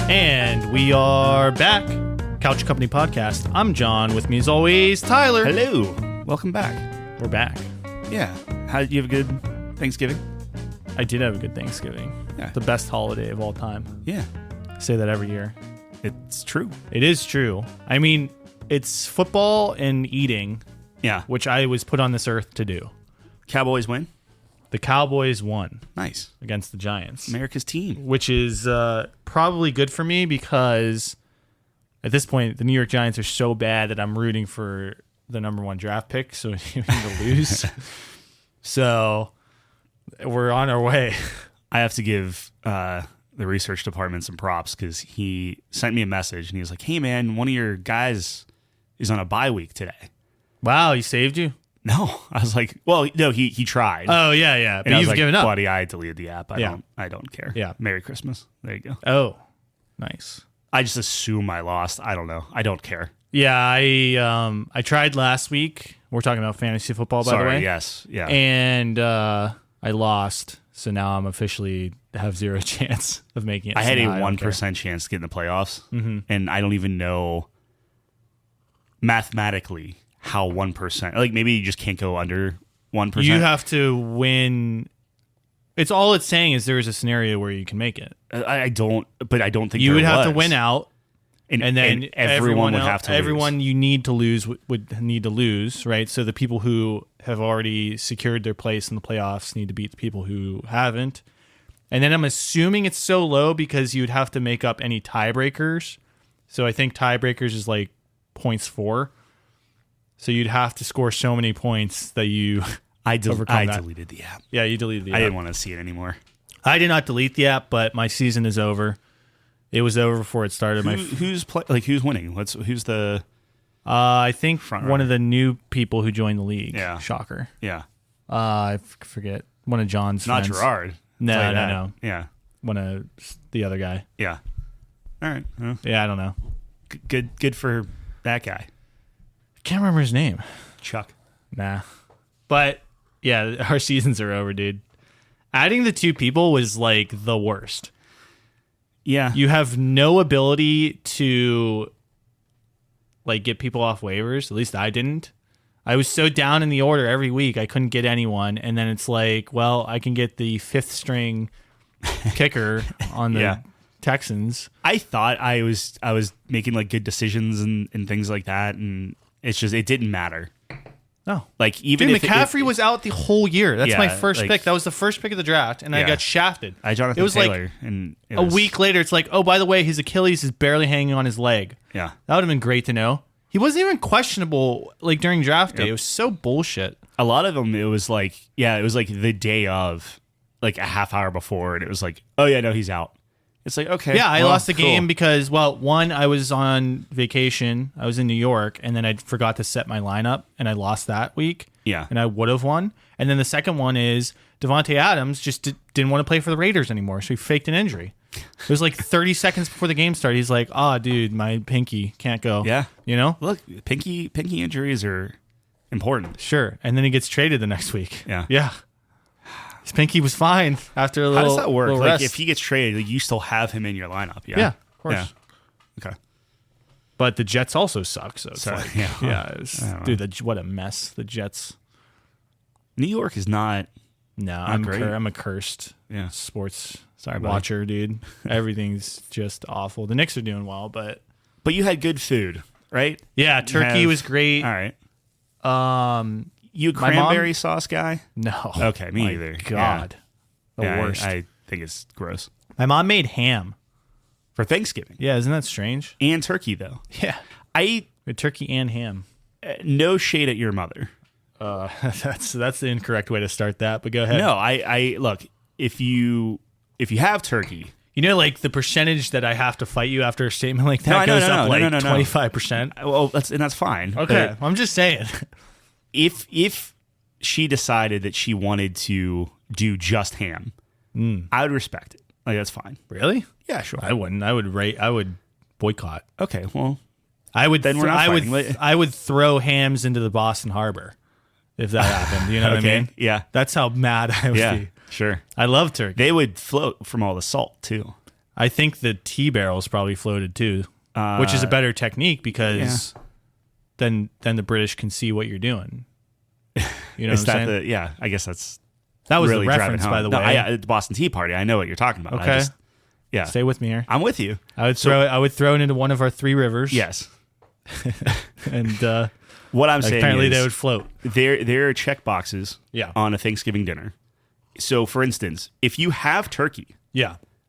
And we are back. Couch Company Podcast. I'm John. With me as always, Tyler. Hello. Welcome back. We're back. Yeah. How did you have a good Thanksgiving? I did have a good Thanksgiving. Yeah. The best holiday of all time. Yeah. I say that every year. It's true. It is true. I mean, it's football and eating, Yeah. which I was put on this earth to do. Cowboys win? The Cowboys won Nice. against the Giants. America's team. Which is probably good for me because at this point, the New York Giants are so bad that I'm rooting for the number one draft pick, so even to lose. So we're on our way. I have to give the research department some props because he sent me a message and he was like, hey, man, one of your guys is on a bye week today. Wow, he saved you? No. I was like, well, no, he tried. Oh, yeah. But and I was you've like, given up. buddy, I deleted the app. Yeah. I don't care. Yeah. Merry Christmas. There you go. Oh, nice. I just assume I lost. I don't know. I don't care. Yeah, I tried last week. We're talking about fantasy football, by the way. Yes. Yeah. And I lost, so now I'm officially have zero chance of making it. I had So a now I don't 1% chance to get in the playoffs, Mm-hmm. and I don't even know mathematically how 1%. Like maybe you just can't go under 1%. You have to win. It's all it's saying is there is a scenario where you can make it. I don't think You would there have to was. win out, and then everyone would else, have to everyone lose. you need to lose would need to lose, right? So the people who have already secured their place in the playoffs need to beat the people who haven't. And then I'm assuming it's so low because you'd have to make up any tiebreakers. So I think tiebreakers is like 0.4. So you'd have to score so many points that you overcome that. deleted the app. Yeah, you deleted the app. I didn't want to see it anymore. I did not delete the app, but my season is over. It was over before it started. Who's winning? Who's the? I think Front one of the new people who joined the league. Yeah. Shocker. Yeah. I forget. One of John's Not friends. Gerard. No. Yeah. One of the other guy. Yeah. All right. Well, Yeah, I don't know. good for that guy. Can't remember his name. Chuck. Nah. But yeah, our seasons are over, dude. Adding the two people was like the worst. Yeah. You have no ability to like get people off waivers. At least I didn't. I was so down in the order every week I couldn't get anyone, and then it's like, well, I can get the fifth string kicker on the Yeah. Texans. I thought I was making like good decisions and things like that, and it's just it didn't matter. No. Like even Dude, if McCaffrey was out the whole year. That's Yeah, my first like- pick. That was the first pick of the draft, and I Yeah. got shafted. Jonathan It was like Taylor, and it a was- week later, it's like, oh, by the way, his Achilles is barely hanging on his leg. Yeah, That would have been great to know. He wasn't even questionable like during draft day. Yep. It was so bullshit. a lot of them. It was like the day of, like a half hour before, and it was like, oh yeah, no, he's out. It's like, okay, Yeah, I well, lost the cool. game because, well, one, I was on vacation. I was in New York, and then I forgot to set my lineup, and I lost that week. Yeah. And I would have won. And then the second one is Devontae Adams just didn't want to play for the Raiders anymore, so he faked an injury. It was like 30 seconds before the game started. He's like, dude, my pinky can't go. Yeah, You know? look, pinky injuries are important. Sure. And then he gets traded the next week. Yeah. Yeah. His pinky was fine after a little How does that work? little Like rest. if he gets traded, like, you still have him in your lineup. Yeah, Yeah, of course. Yeah. Okay. But the Jets also suck, so it's So, like, yeah. it's, I don't dude, what a mess. The Jets. New York is not. No, great. I'm a cursed Yeah. sports Sorry, buddy. watcher, dude. Everything's just awful. The Knicks are doing well, but But you had good food, right? yeah, turkey was great. All right. My You a cranberry sauce guy? No. Okay, me My either. God. The Yeah, worst. I think it's gross. My mom made ham. For Thanksgiving. Yeah, isn't that strange? And turkey, though. Yeah. I eat We had turkey and ham. no shade at your mother. That's the incorrect way to start that, but go ahead. No, I look, if you have turkey. You know, like the percentage that I have to fight you after a statement like that No, goes no, up like no. 25%. Well, that's fine. Okay, But I'm just saying. if she decided that she wanted to do just ham, I would respect it. Like that's fine. Really? Yeah, sure. I wouldn't. I would boycott. Okay, well, I would. Then we're not fighting. I would throw hams into the Boston Harbor if that happened. You know what I mean? Yeah. That's how mad I would Yeah, be. sure. I love turkey. They would float from all the salt too. I think the tea barrel's probably floated too, which is a better technique because then the British can see what you're doing. You know what I'm saying? I guess that was really the reference, by the way. The Boston Tea Party. I know what you're talking about. Okay. Yeah. Stay with me here. I'm with you. I would throw it into one of our three rivers. Yes. And what I'm saying apparently is they would float. There are check boxes on a Thanksgiving dinner. So, for instance, if you have turkey,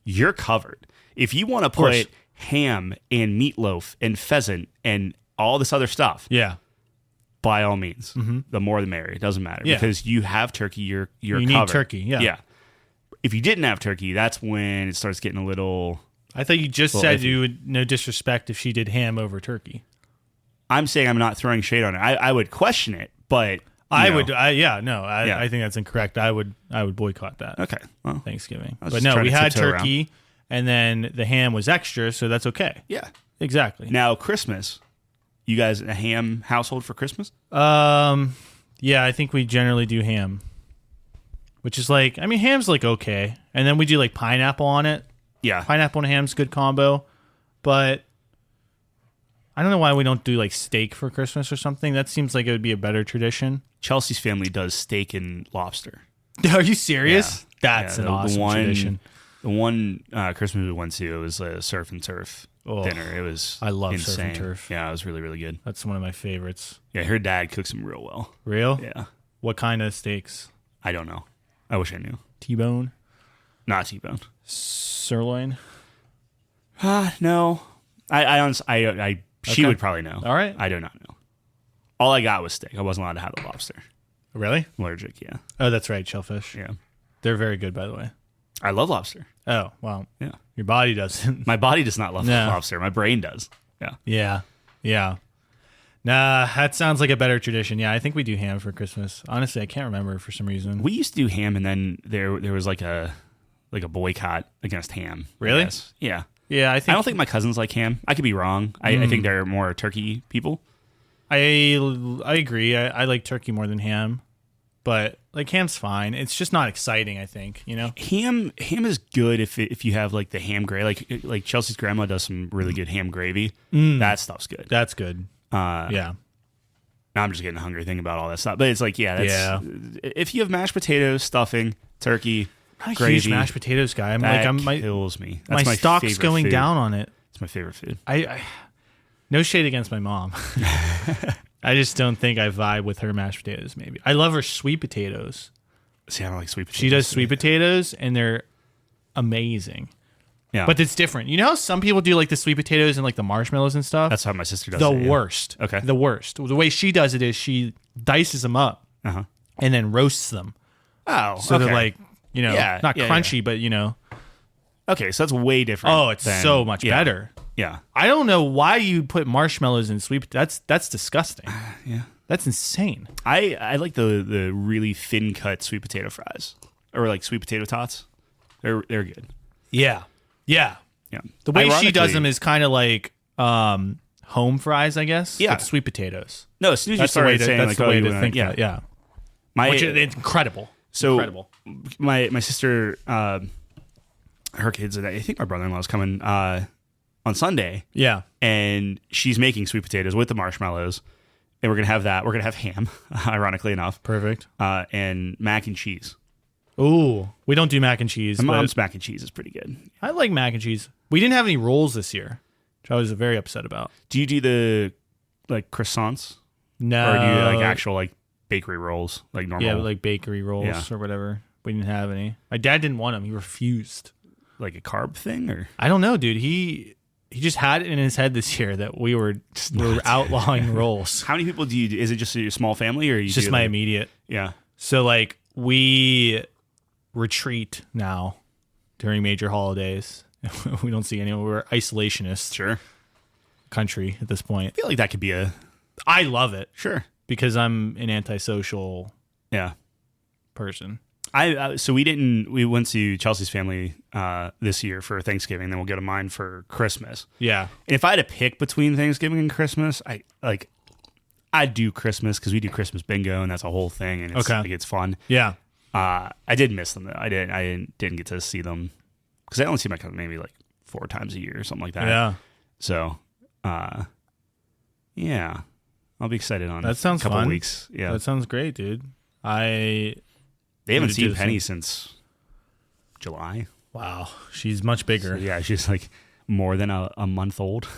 you're covered. If you want to put ham and meatloaf and pheasant and all this other stuff, by all means, the more the merrier. It doesn't matter because you have turkey. You're you covered. need turkey. Yeah. If you didn't have turkey, that's when it starts getting a little. I thought you just said you would no disrespect if she did ham over turkey. I'm saying I'm not throwing shade on it. I would question it, but I think that's incorrect. I would boycott that. Okay. Well, Thanksgiving. But no, we had turkey and then the ham was extra, so that's okay. Yeah. Exactly. Now, Christmas. You guys a ham household for Christmas? Yeah, I think we generally do ham. Which is like, I mean, ham's like okay. And then we do like pineapple on it. Yeah. Pineapple and ham's a good combo. But I don't know why we don't do like steak for Christmas or something. That seems like it would be a better tradition. Chelsea's family does steak and lobster. Are you serious? Yeah. That's an awesome tradition. The one Christmas we went to, it was a surf and turf dinner. It was I love insane. surf and turf. Yeah, it was really, really good. That's one of my favorites. Yeah, her dad cooks them real well. Real? Yeah. What kind of steaks? I don't know. I wish I knew. T-bone? Not T-bone. Sirloin? No. I honestly, she would probably know. All right. I do not know. All I got was steak. I wasn't allowed to have the lobster. Really? I'm allergic, yeah. Oh, that's right. Shellfish. Yeah. They're very good, by the way. I love lobster. Oh, well. Yeah. Your body doesn't. My body does not love lobster. My brain does. Yeah. Yeah. Yeah. Nah, that sounds like a better tradition. Yeah, I think we do ham for Christmas. Honestly, I can't remember for some reason. We used to do ham, and then there was like a boycott against ham. Really? Yeah. Yeah, I don't think my cousins like ham. I could be wrong. I think they're more turkey people. I agree. I like turkey more than ham, but like ham's fine. It's just not exciting. I think ham is good if you have like the ham gravy. Like Chelsea's grandma does some really good ham gravy. That stuff's good. That's good. Yeah. Now I'm just getting hungry thinking about all that stuff. But it's like if you have mashed potatoes, stuffing, turkey. I'm not a gravy, huge mashed potatoes guy. Kills me. That's my stock's going food. down on it. It's my favorite food. I no shade against my mom. I just don't think I vibe with her mashed potatoes. Maybe I love her sweet potatoes. See, I don't like sweet potatoes. She does sweet potatoes, and they're amazing. Yeah, but it's different. You know how some people do like the sweet potatoes and like the marshmallows and stuff. That's how my sister does it. The worst. Okay. The worst. The way she does it is she dices them up and then roasts them. Oh, so they're like. Not crunchy, but Okay, so that's way different. Oh, it's so much better. Yeah. I don't know why you put marshmallows in sweet. That's disgusting. Yeah. That's insane. I like the really thin cut sweet potato fries or like sweet potato tots. They're good. Yeah. Yeah. Yeah. The way she does them is kind of like home fries, I guess. Yeah. With sweet potatoes. No, as soon as you started saying that's like, the way to think that. Yeah. It's incredible. So incredible. My sister, her kids, and I think my brother-in-law is coming on Sunday. Yeah, and she's making sweet potatoes with the marshmallows, and we're gonna have that. We're gonna have ham, ironically enough. Perfect. And mac and cheese. Ooh, we don't do mac and cheese. My mom's mac and cheese is pretty good. I like mac and cheese. We didn't have any rolls this year, which I was very upset about. Do you do the like croissants? No. Or do you like actual like bakery rolls, like normal? Yeah, like bakery rolls or whatever. We didn't have any. My dad didn't want them. He refused. Like a carb thing, or I don't know, dude. He just had it in his head this year that we were outlawing rolls. How many people do you? Is it just your small family, or it's just my immediate? Yeah. So like we retreat now during major holidays. We don't see anyone. We're isolationists. Sure. Country at this point. I feel like that could be a. I love it. Sure. Because I'm an antisocial. Person. So we went to Chelsea's family this year for Thanksgiving, then we'll go to mine for Christmas. Yeah. And if I had to pick between Thanksgiving and Christmas, I'd do Christmas because we do Christmas bingo and that's a whole thing and it's fun. Yeah. I did miss them though. I didn't get to see them because I only see my cousin maybe like 4 times a year or something like that. Yeah. So, yeah, I'll be excited on that sounds a couple fun. weeks. Yeah, that sounds great, dude. They haven't seen Penny since July. Wow, she's much bigger. So, yeah, she's like more than a month old.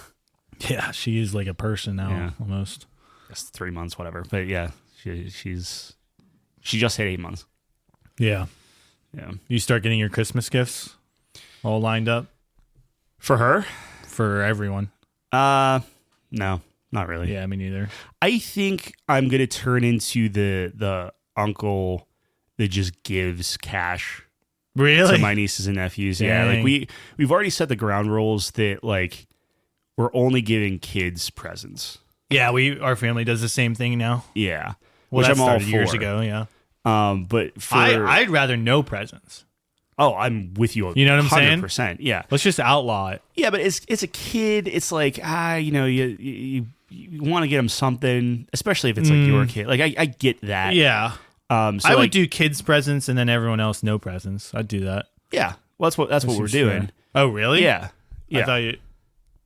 Yeah, she is like a person now, almost. That's 3 months, whatever. But yeah, she just hit 8 months. Yeah. Yeah. You start getting your Christmas gifts all lined up for her, for everyone. No, not really. Yeah, me neither. I think I'm gonna turn into the uncle that just gives cash. Really? To my nieces and nephews. Dang. Yeah, like we've already set the ground rules that like we're only giving kids presents. Yeah, our family does the same thing now. Yeah, well, which I'm all for. Years ago. Yeah. But I'd rather no presents. Oh, I'm with you. You know what I'm 100%, saying? Yeah. Let's just outlaw it. Yeah, but it's a kid. It's like you want to get them something, especially if it's like your kid. Like I get that. Yeah. So I would do kids presents and then everyone else no presents. I'd do that. Yeah. Well, that's what we're doing. Fair. Oh, really? Yeah. I thought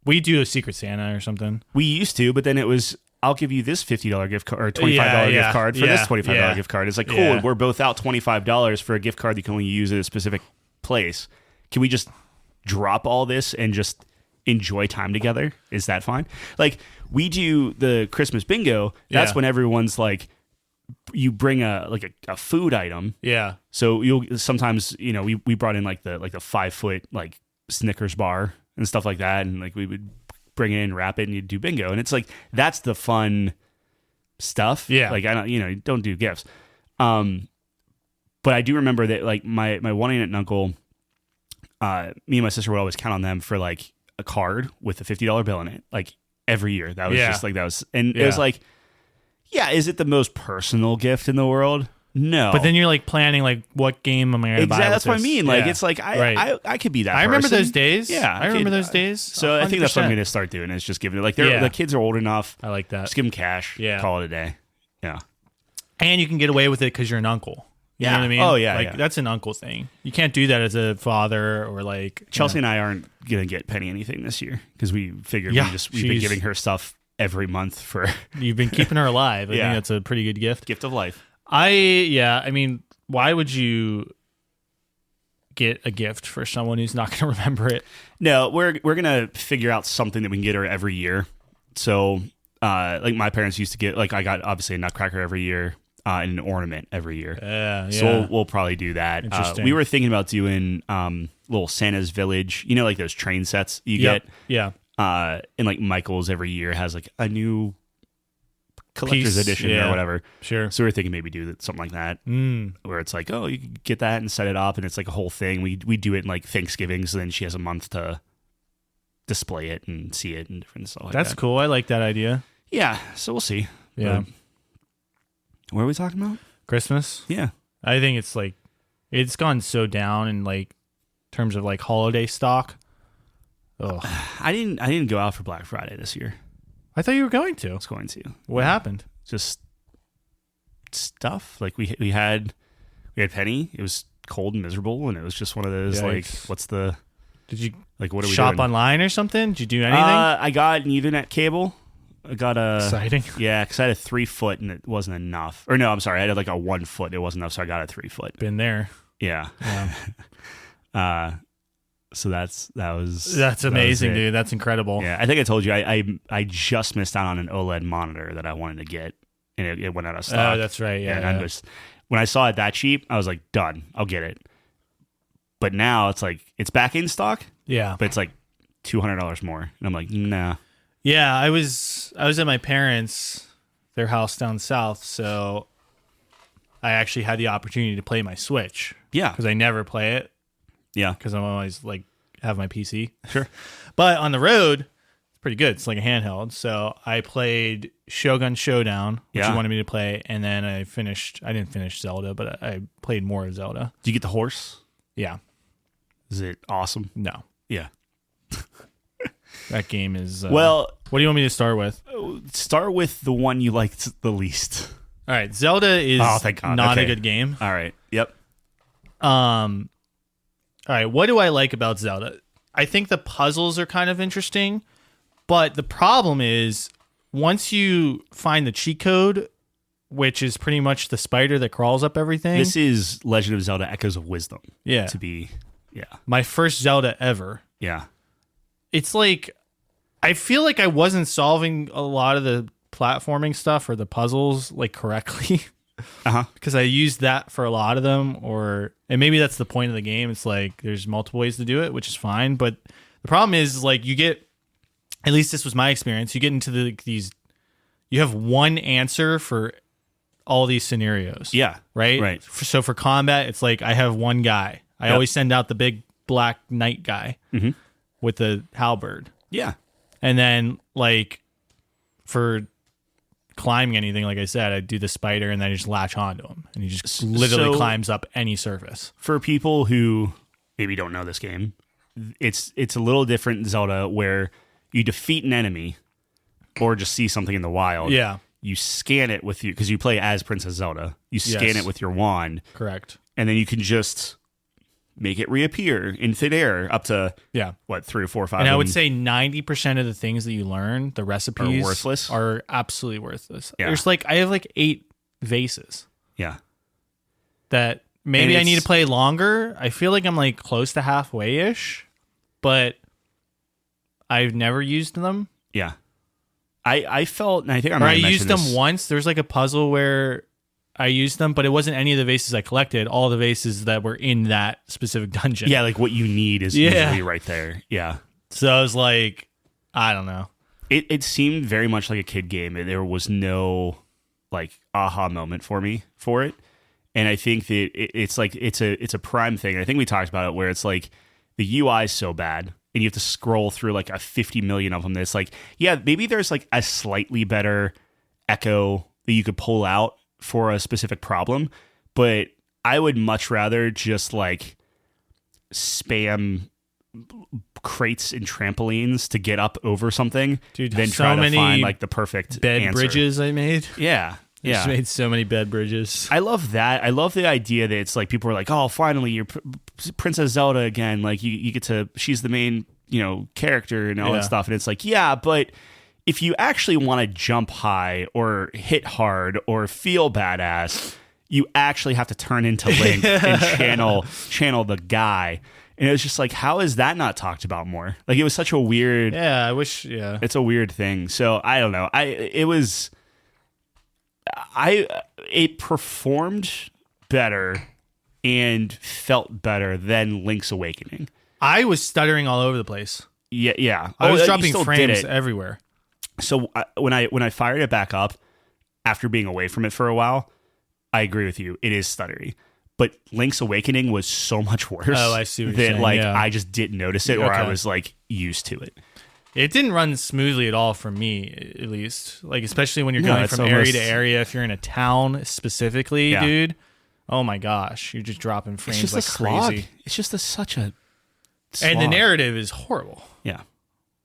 we do a Secret Santa or something. We used to, but then it was, I'll give you this $50 gift card or $25 gift card for this $25 gift card. It's like, cool, we're both out $25 for a gift card that you can only use at a specific place. Can we just drop all this and just enjoy time together? Is that fine? Like, we do the Christmas bingo. That's when everyone's like, you bring a food item. Yeah. So you'll sometimes, we brought in like the 5-foot like Snickers bar and stuff like that. And like we would bring it in, wrap it, and you do bingo. And it's like, that's the fun stuff. Yeah. Like I don't do gifts. But I do remember that like my one aunt and uncle, me and my sister would always count on them for like a card with a $50 bill in it. Like every year. That was just like, that was, and it was like, yeah, is it the most personal gift in the world? No. But then you're like planning like what game am I going to buy? Exactly. That's what I mean. Like it's like I could be that. I remember person. those days. Yeah, I remember those days. So 100%. I think that's what I'm going to start doing is just giving it. Like the kids are old enough. I like that. Just give them cash. Yeah. Call it a day. Yeah. And you can get away with it because you're an uncle. You know what I mean? Oh yeah. Like that's an uncle thing. You can't do that as a father or like Chelsea and I aren't going to get Penny anything this year because we figured we've been giving her stuff every month for. You've been keeping her alive. I think that's a pretty good gift. Gift of life. I mean, why would you get a gift for someone who's not going to remember it? No, we're going to figure out something that we can get her every year. So, like my parents used to get, like I got obviously a nutcracker every year and an ornament every year. So we'll probably do that. We were thinking about doing little Santa's Village, like those train sets you get. Yeah. And like Michael's every year has like a new collector's edition or whatever. Sure. So we're thinking maybe do something like that where it's like, oh, you can get that and set it up and it's like a whole thing. We do it in like Thanksgiving, so then she has a month to display it and see it and different stuff like that. That's cool. I like that idea. Yeah. So we'll see. Yeah. What are we talking about? Christmas? Yeah. I think it's like it's gone so down in like terms of like holiday stock. Ugh. I didn't go out for Black Friday this year. I thought you were going to. I was going to. What happened? Just stuff. Like we had Penny. It was cold and miserable, and it was just one of those like, what's the? Did you like what are we shop doing? online or something? Did you do anything? I got an Ethernet cable. I got a exciting. Yeah, because I had a 3-foot and it wasn't enough. Or no, I'm sorry, I had like a 1 foot. It wasn't enough, so I got a 3-foot. Been there. Yeah. So that's amazing, dude. That's incredible. Yeah, I think I told you I just missed out on an OLED monitor that I wanted to get, and it went out of stock. Oh, that's right. Yeah. And when I saw it that cheap, I was like, done. I'll get it. But now it's like it's back in stock. Yeah. But it's like $200 more, and I'm like, nah. Yeah, I was at my parents' their house down south, so I actually had the opportunity to play my Switch. Yeah, because I never play it. Yeah, because I'm always like have my PC. Sure, but on the road, it's pretty good. It's like a handheld. So I played Shogun Showdown, which you wanted me to play, and then I didn't finish Zelda, but I played more of Zelda. Did you get the horse? Yeah. Is it awesome? No. Yeah. That game is... well... What do you want me to start with? Start with the one you liked the least. All right. Zelda is not a good game. All right. Yep. All right. What do I like about Zelda? I think the puzzles are kind of interesting, but the problem is once you find the cheat code, which is pretty much the spider that crawls up everything. This is Legend of Zelda: Echoes of Wisdom. Yeah. To be, my first Zelda ever. Yeah. It's like, I feel like I wasn't solving a lot of the platforming stuff or the puzzles like correctly. Because I used that for a lot of them, and maybe that's the point of the game. It's like there's multiple ways to do it, which is fine. But the problem is like you get, at least this was my experience, you get into these, you have one answer for all these scenarios. Yeah. Right. So for combat, it's like I have one guy. I always send out the big black knight guy with the halberd. Yeah. And then like for climbing anything, like I said, I do the spider and then I just latch onto him and he just literally climbs up any surface. For people who maybe don't know this game, it's a little different in Zelda where you defeat an enemy or just see something in the wild. Yeah. You scan it with you because you play as Princess Zelda. You scan it with your wand. Correct. And then you can just make it reappear in thin air up to 3 or 4 or 5. And I would say 90% of the things that you learn, the recipes, are worthless. Are absolutely worthless. Yeah. There's like I have like 8 vases. Yeah. That maybe I need to play longer. I feel like I'm like close to halfway ish, but I've never used them. Yeah. I felt, and I think I used them once. There's like a puzzle where I used them, but it wasn't any of the vases I collected. All the vases that were in that specific dungeon. Yeah, like what you need is usually right there. Yeah. So I was like, I don't know. It seemed very much like a kid game. There was no like aha moment for me for it. And I think that it's like it's a Prime thing. I think we talked about it where it's like the UI is so bad and you have to scroll through like a 50 million of them. That's like, yeah, maybe there's like a slightly better echo that you could pull out for a specific problem, but I would much rather just like spam crates and trampolines to get up over something than try to find like the perfect bed answer. Bridges I made. Yeah. I just made so many bed bridges. I love that. I love the idea that it's like people are like, oh, finally you're Princess Zelda again. Like you get to, she's the main, character and all that stuff. And it's like, yeah, but if you actually want to jump high or hit hard or feel badass, you actually have to turn into Link and channel the guy. And it was just like, how is that not talked about more? Like it was such a weird. Yeah, I wish. Yeah, it's a weird thing. So I don't know. It performed better and felt better than Link's Awakening. I was stuttering all over the place. Yeah. I was dropping frames everywhere. So when I fired it back up after being away from it for a while, I agree with you. It is stuttery. But Link's Awakening was so much worse. Oh, I see what you're saying. Like I just didn't notice it, or I was like used to it. It didn't run smoothly at all for me, at least. Like especially when you're going from area to area. If you're in a town specifically, dude. Oh my gosh, you're just dropping frames like crazy. It's just such a slog. And the narrative is horrible. Yeah.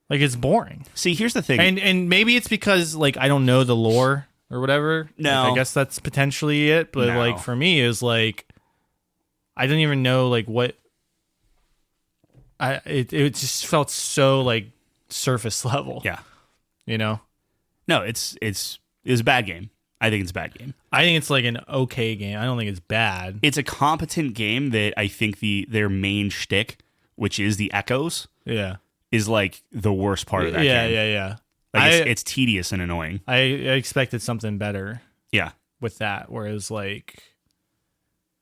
Like it's boring. See, here's the thing. And maybe it's because like I don't know the lore or whatever. No. Like, I guess that's potentially it. But like for me is like I don't even know like what it just felt so like surface level. Yeah. No, it's a bad game. I think it's a bad game. I think it's like an okay game. I don't think it's bad. It's a competent game that I think their main shtick, which is the echoes, is like the worst part of that game. Yeah. Like it's tedious and annoying. I expected something better. Yeah. With that, whereas like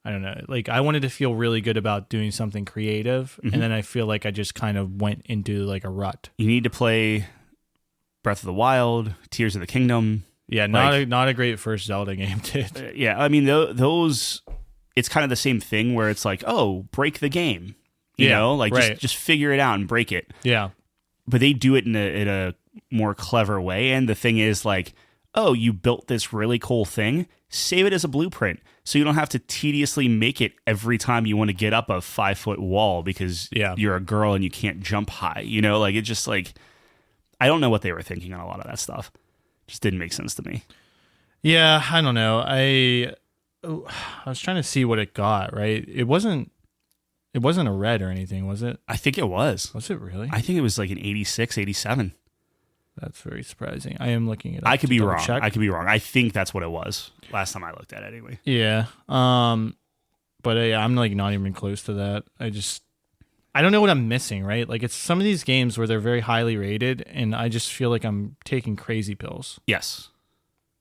I don't know, like I wanted to feel really good about doing something creative, and then I feel like I just kind of went into like a rut. You need to play Breath of the Wild, Tears of the Kingdom. Yeah, not a great first Zelda game, dude. Yeah, I mean those. It's kind of the same thing where it's like, oh, break the game, you know, like just figure it out and break it. Yeah, but they do it in a more clever way, and the thing is like, oh, you built this really cool thing, save it as a blueprint, so you don't have to tediously make it every time you want to get up a 5-foot wall because you're a girl and you can't jump high. Like it's just like, I don't know what they were thinking on a lot of that stuff. Just didn't make sense to me. Yeah, I don't know. I was trying to see what it got, right? It wasn't It wasn't a red or anything, was it? I think it was. Was it really? I think it was like an 86, 87. That's very surprising. I am looking at it. I could be wrong. I could be wrong. I think that's what it was last time I looked at it anyway. Yeah. But I'm like not even close to that. I don't know what I'm missing, right? Like it's some of these games where they're very highly rated and I just feel like I'm taking crazy pills. Yes.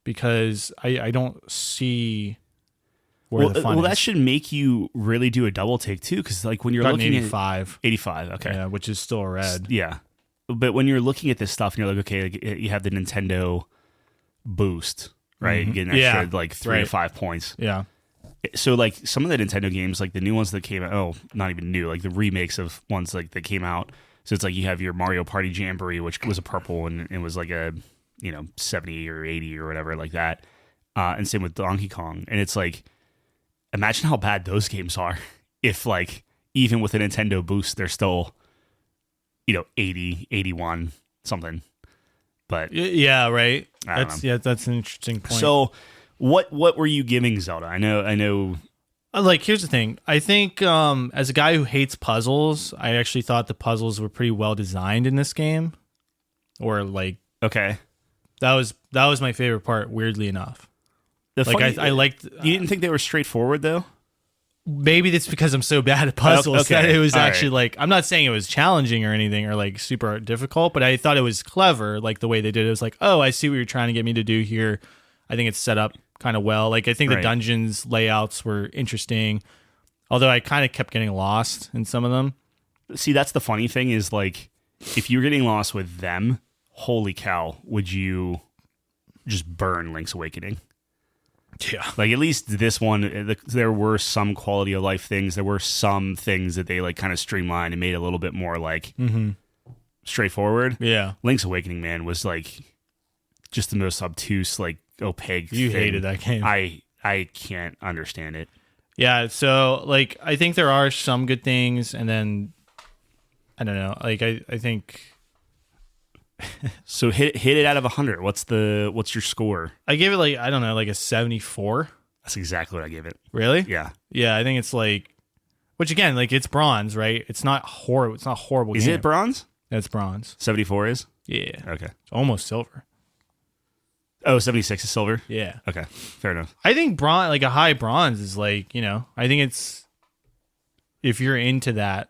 Because I don't see where the fun is. Well, that should make you really do a double take too, because like when you're looking 85. at 85, okay. Yeah, which is still a red. Yeah. But when you're looking at this stuff and you're like, okay, like, you have the Nintendo Boost, right? Mm-hmm. You get an extra like 3 to 5 points. Yeah. So like some of the Nintendo games, like the new ones that came out, not even new, like the remakes of ones like that came out. So it's like you have your Mario Party Jamboree, which was a purple and it was like a 70 or 80 or whatever like that. And same with Donkey Kong. And it's like, imagine how bad those games are if like even with a Nintendo Boost, they're still 80, 81, something. But yeah, right. That's an interesting point. So what were you giving Zelda? I know. Like, here's the thing. I think as a guy who hates puzzles, I actually thought the puzzles were pretty well designed in this game. Or like, okay, that was my favorite part. Weirdly enough, I liked. You didn't think they were straightforward though? Maybe that's because I'm so bad at puzzles that it was all actually right. like, I'm not saying it was challenging or anything or like super difficult, but I thought it was clever. Like the way they did it was like, oh, I see what you're trying to get me to do here. I think it's set up kind of well. Like I think the dungeons layouts were interesting, although I kind of kept getting lost in some of them. See, that's the funny thing is like, if you're getting lost with them, holy cow, would you just burn Link's Awakening? Yeah. Like at least this one, there were some quality of life things. There were some things that they like kind of streamlined and made a little bit more like straightforward. Yeah. Link's Awakening, man, was like just the most obtuse, like opaque You thing. hated that game. I can't understand it. Yeah. So like, I think there are some good things and then I don't know. Like I think. So hit it out of 100. What's your score? I gave it like, I don't know, like a 74. That's exactly what I gave it. Really? Yeah. Yeah, I think it's like, which again, like it's bronze, right? It's not horrible. It's not a horrible. Is game. it bronze? It's bronze. 74 is? Yeah. Okay. It's almost silver. Oh, 76 is silver? Yeah. Okay. Fair enough. I think bronze, like a high bronze is like, I think it's, if you're into that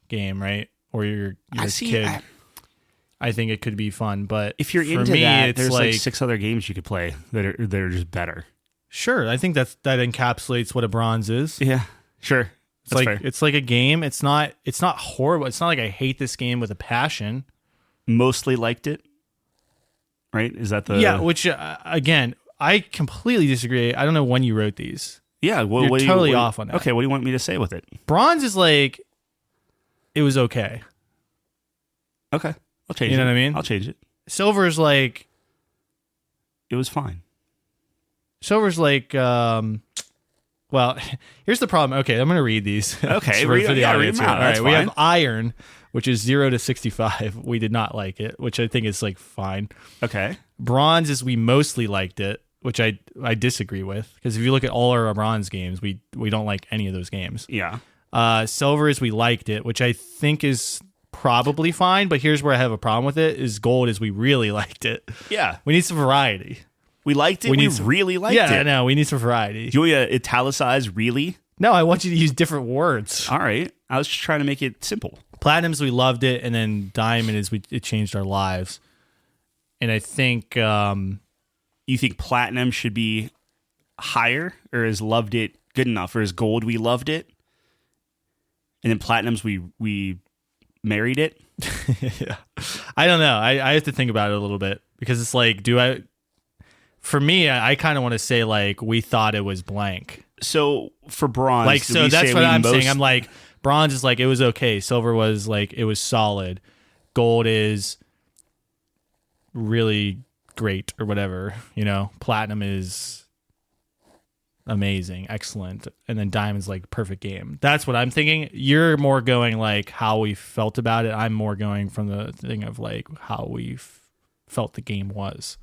game, right? Or you're a kid. I think it could be fun, but if you're into that, there's like 6 other games you could play that are just better. Sure, I think that encapsulates what a bronze is. Yeah, sure. It's like fair. It's like a game. It's not horrible. It's not like I hate this game with a passion. Mostly liked it, right? Is that the Which again, I completely disagree. I don't know when you wrote these. Yeah, well, you're totally off on that. Okay, what do you want me to say with it? Bronze is like, it was okay. Okay. I'll change it. You know what I mean? I'll change it. Silver's like, it was fine. Silver's like, well, here's the problem. Okay, I'm going to read these. Okay, read them out. All right, fine. We have Iron, which is 0 to 65. We did not like it, which I think is like fine. Okay. Bronze is we mostly liked it, which I disagree with, because if you look at all our bronze games, we don't like any of those games. Yeah. Silver is we liked it, which I think is probably fine, but here's where I have a problem with it is gold is we really liked it. Yeah. We need some variety. We liked it. We really liked it. Yeah, no, we need some variety. Do you want to italicize really? No, I want you to use different words. All right. I was just trying to make it simple. Platinum's we loved it, and then Diamond is it changed our lives. And I think you think Platinum should be higher, or is loved it good enough, or is Gold we loved it? And then Platinum's we married it? Yeah. I don't know. I have to think about it a little bit, because it's like, for me, I kind of want to say like we thought it was blank. So for bronze, like, so that's what I'm saying. I'm like, bronze is like it was okay. Silver was like it was solid. Gold is really great or whatever. Platinum is amazing, excellent, and then Diamond's like perfect game. That's what I'm thinking. You're more going like how we felt about it. I'm more going from the thing of like how we felt the game was.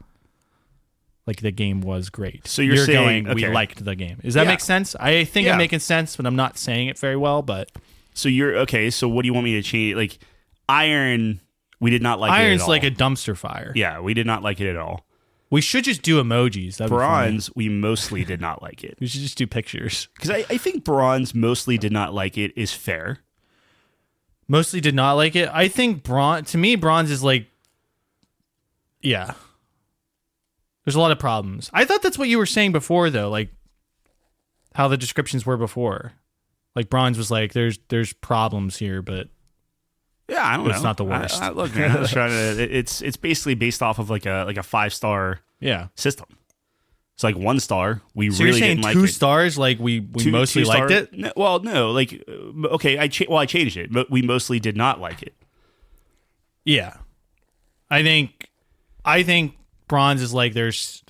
Like the game was great. So you're saying going, we liked the game. Does that make sense? I think I'm making sense, but I'm not saying it very well. But So you're okay. So what do you want me to change? Like iron, we did not like it Iron's at all. like a dumpster fire. Yeah, we did not like it at all. We should just do emojis. That'd Bronze, we mostly did not like it. We should just do pictures. Because I think bronze mostly did not like it is fair. Mostly did not like it. I think bronze, to me, bronze is like, yeah. There's a lot of problems. I thought that's what you were saying before, though, like how the descriptions were before. Like bronze was like, there's problems here, but yeah, I don't know. It's not the worst. Look, man, I was trying to. It's basically based off of like a 5-star system. It's like 1 star. We so really you're saying didn't like 2 it. stars. Like we mostly liked it. No, like okay, I changed it, but we mostly did not like it. Yeah, I think bronze is like there's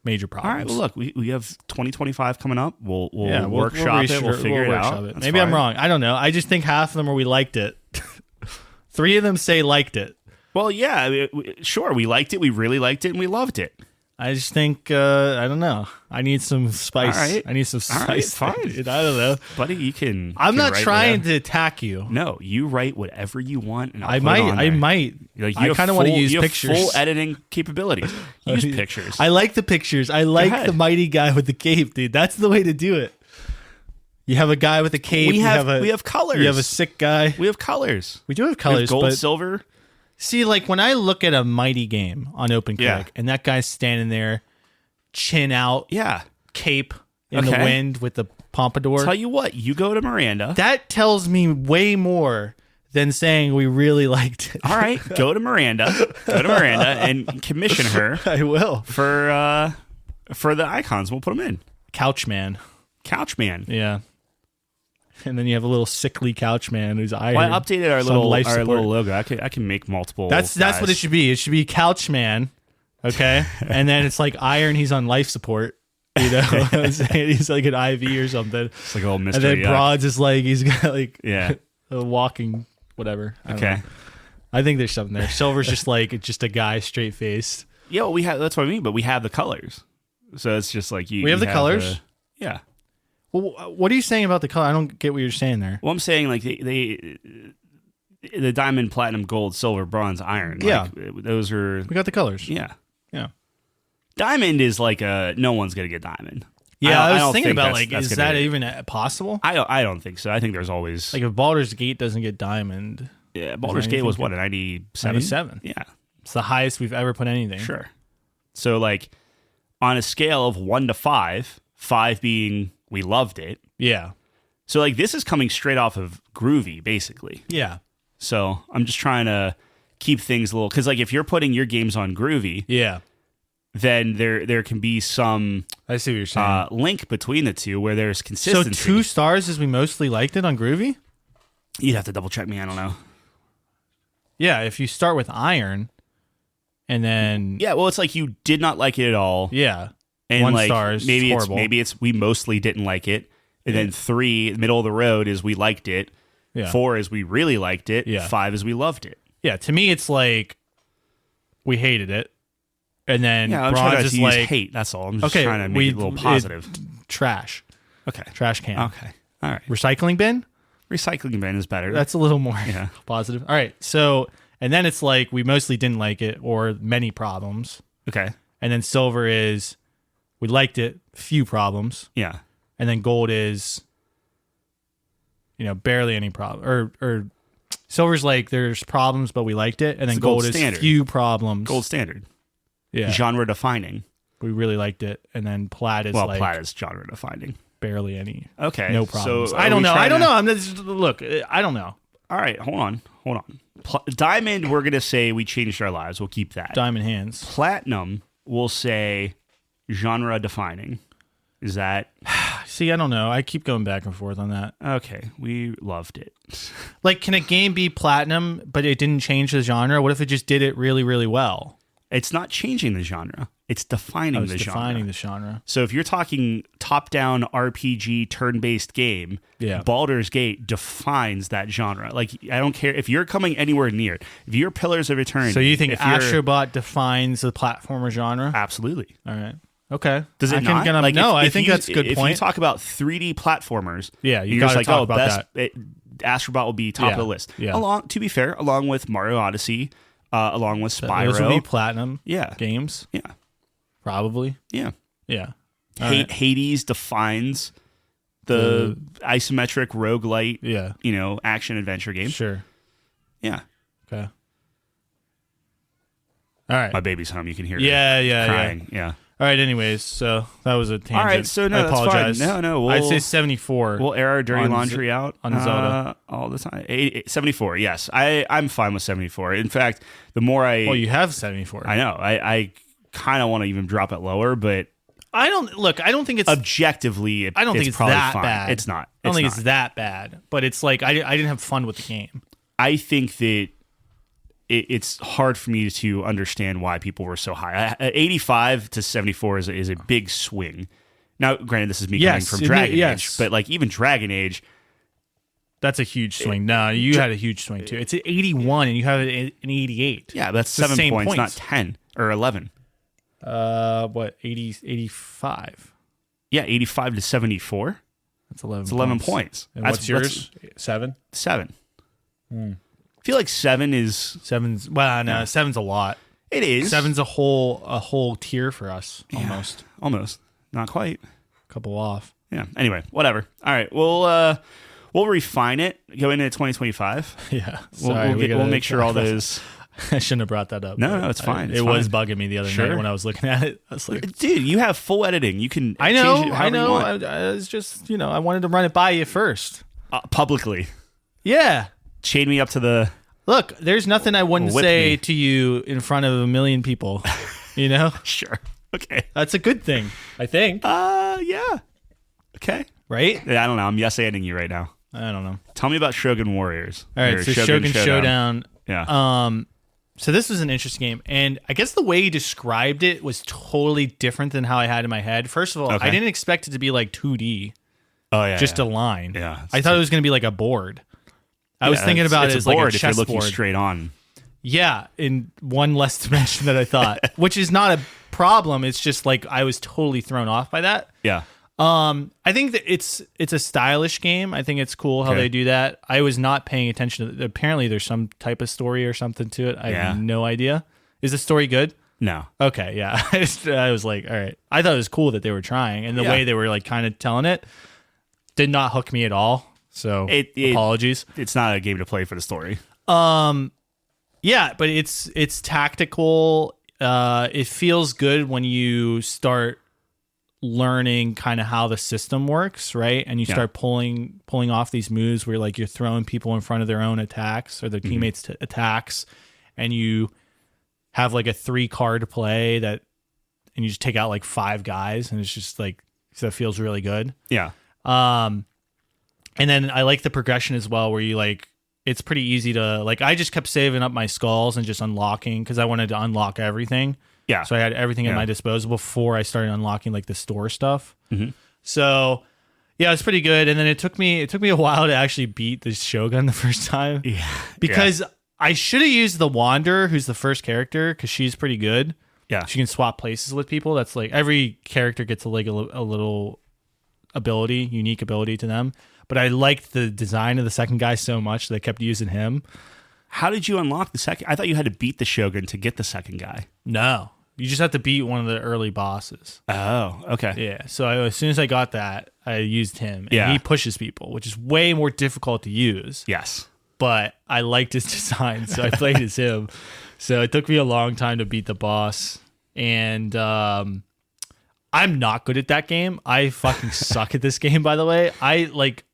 major problems. All right, well, look, we have 2025 coming up. We'll workshop it. We'll figure it out. Maybe I'm wrong. I don't know. I just think half of them are we liked it. 3 of them say liked it. Well, yeah, sure. We liked it. We really liked it, and we loved it. I just think I don't know. I need some spice. All right. I need some spice. All right, fine. I don't know, buddy. You can. I'm not trying to attack you. No, you write whatever you want, and I might. Like, I kind of want to use pictures. Full editing capabilities. Use pictures. I like the pictures. I like the mighty guy with the cape, dude. That's the way to do it. You have a guy with a cape. We have colors. You have a sick guy. We have colors. We do have colors. We have gold, but silver. See, like when I look at a mighty game on OpenClick, and that guy's standing there, chin out, cape in the wind with the pompadour. Tell you what, you go to Miranda. That tells me way more than saying we really liked it. All right, go to Miranda. And commission her. I will for the icons. We'll put them in. Couchman. Yeah. And then you have a little sickly Couchman who's iron. Well, I updated our little logo. I can make multiple. That's what it should be. It should be Couchman. Okay, and then it's like iron. He's on life support. You know, he's like an IV or something. It's like a little Mr. And then Yuck. bronze is like he's got like a walking whatever. I think there's something there. Silver's just like a guy straight faced. Yeah, well, we have. That's what I mean. But we have the colors, so it's just like you. We have the colors. Yeah. Well, what are you saying about the color? I don't get what you're saying there. Well, I'm saying like the diamond, platinum, gold, silver, bronze, iron. Yeah, like, those are. We got the colors. Yeah. Yeah. Diamond is like no one's gonna get diamond. Yeah, I was thinking about like, is that even possible? I don't think so. I think there's always like if Baldur's Gate doesn't get diamond. Yeah, Baldur's Gate was what, a 97? 97. Yeah, it's the highest we've ever put anything. Sure. So like on a scale of 1 to 5, 5 being we loved it. Yeah. So like this is coming straight off of Groovy, basically. Yeah. So I'm just trying to keep things a little, because like if you're putting your games on Groovy, then there can be some I see what you're saying link between the two where there's consistency. So 2 stars is we mostly liked it on Groovy? You'd have to double check me. I don't know. Yeah, if you start with iron and then well, it's like you did not like it at all. Yeah. And 1 like star is horrible. maybe it's we mostly didn't like it. And then 3, middle of the road, is we liked it. Yeah. 4 is we really liked it. 5 is we loved it. Yeah, to me it's like we hated it. And then I'm bronze is like hate. That's all. I'm just trying to make it a little positive. Trash. Okay. Trash can. Okay. All right. Recycling bin? Recycling bin is better. That's a little more positive. All right. So, and then it's like we mostly didn't like it or many problems. Okay. And then silver is we liked it, few problems. Yeah. And then gold is barely any problem. Or silver's like there's problems but we liked it, and then gold is few problems. Gold standard. Yeah. Genre defining. We really liked it. And then plat is plat is genre defining. Barely any. Okay. No problems. So I don't know. I don't know. Look, I don't know. All right, hold on. Diamond, we're going to say we changed our lives. We'll keep that. Diamond hands. Platinum, we'll say genre defining. Is that... See, I don't know. I keep going back and forth on that. Okay, we loved it. Like, can a game be platinum, but it didn't change the genre? What if it just did it really, really well? It's not changing the genre. It's defining the genre. Defining the genre. So if you're talking top-down RPG turn-based game, Baldur's Gate defines that genre. Like, I don't care if you're coming anywhere near it. If you're Pillars of Eternity... So you think Astrobot defines the platformer genre? Absolutely. All right. Okay. Does it not? I think that's a good point. If you talk about 3D platformers, you got to talk about that. Astrobot will be top of the list. Yeah. To be fair, along with Mario Odyssey, along with Spyro. Those will be platinum games. Yeah. Probably. Yeah. Yeah. Hades defines the isometric roguelite, action adventure game. Sure. Yeah. Okay. All right. My baby's home. You can hear her crying. Yeah. All right. Anyways, so that was a tangent. All right. So I apologize. That's fine. No. I'd say 74. We'll air our dirty laundry out on Zelda all the time. 74. Yes, I'm fine with 74. In fact, the more I you have 74. I know. I kind of want to even drop it lower, but I don't think it's objectively. I don't think it's probably that fine. bad. It's not. I don't think it's that bad. But it's like I didn't have fun with the game. I think that it's hard for me to understand why people were so high. 85 to 74 is a big swing. Now, granted, this is me coming from Dragon Age, but like even Dragon Age, that's a huge swing. No, you had a huge swing too. It's at 81 and you have it an 88. Yeah, that's 7 points, not 10 or 11. 85? Yeah, 85 to 74. That's 11. It's 11 points. And what's yours? 7? 7. I feel like 7 is 7's. Well, no, 7's a lot. It is. 7's a whole tier for us, almost. Yeah, almost, not quite. A couple off. Yeah. Anyway, whatever. All right, we'll refine it going into 2025. Yeah. We'll make sure all those. I shouldn't have brought that up. No, it's fine. It was bugging me the other night when I was looking at it. I was like, dude, you have full editing. You can. I know. Change it however you want. I was just, I wanted to run it by you first. Publicly. Yeah. Chain me up to the. Look, there's nothing I wouldn't say to you in front of a million people. Sure. Okay. That's a good thing, I think. Yeah. Okay. Right? Yeah, I don't know. I'm yes-anding you right now. I don't know. Tell me about Shogun Warriors. All right, so Shogun Showdown. Yeah. So this was an interesting game, and I guess the way he described it was totally different than how I had in my head. First of all, I didn't expect it to be like 2D. Oh yeah. Just a line. Yeah. I thought it was going to be like a board. I was thinking about it as like a chessboard. If you're looking straight on. Yeah, in one less dimension than I thought, which is not a problem. It's just like I was totally thrown off by that. Yeah. I think that it's a stylish game. I think it's cool how they do that. I was not paying attention to apparently there's some type of story or something to it. I have no idea. Is the story good? No. Okay, yeah. I was like, all right. I thought it was cool that they were trying, and the way they were like kind of telling it did not hook me at all. So apologies. It's not a game to play for the story. Yeah, but it's tactical. It feels good when you start learning kind of how the system works, right? And you start pulling off these moves where like you're throwing people in front of their own attacks or their teammates' attacks, and you have like a 3-card play and you just take out like 5 guys, and it's just like, so it feels really good. Yeah. And then I like the progression as well, where you like, it's pretty easy to like, I just kept saving up my skulls and just unlocking because I wanted to unlock everything. Yeah. So I had everything at my disposal before I started unlocking like the store stuff. Mm-hmm. So yeah, it's pretty good. And then it took me a while to actually beat the Shogun the first time. Yeah. Because I should have used the Wanderer, who's the first character, because she's pretty good. Yeah. She can swap places with people. That's like every character gets a little ability, unique ability to them. But I liked the design of the second guy so much that I kept using him. How did you unlock the second? I thought you had to beat the Shogun to get the second guy. No. You just have to beat one of the early bosses. Oh, okay. Yeah. So as soon as I got that, I used him. And he pushes people, which is way more difficult to use. Yes. But I liked his design, so I played as him. So it took me a long time to beat the boss. And I'm not good at that game. I fucking suck at this game, by the way.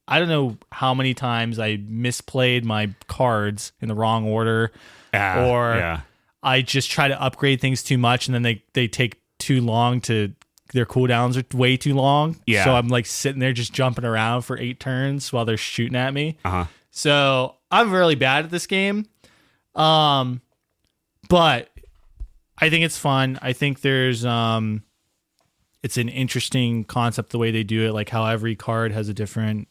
I don't know how many times I misplayed my cards in the wrong order, or I just try to upgrade things too much, and then they take too long their cooldowns are way too long. Yeah. So I'm like sitting there just jumping around for 8 turns while they're shooting at me. Uh-huh. So I'm really bad at this game. But I think it's fun. I think there's it's an interesting concept the way they do it, like how every card has a different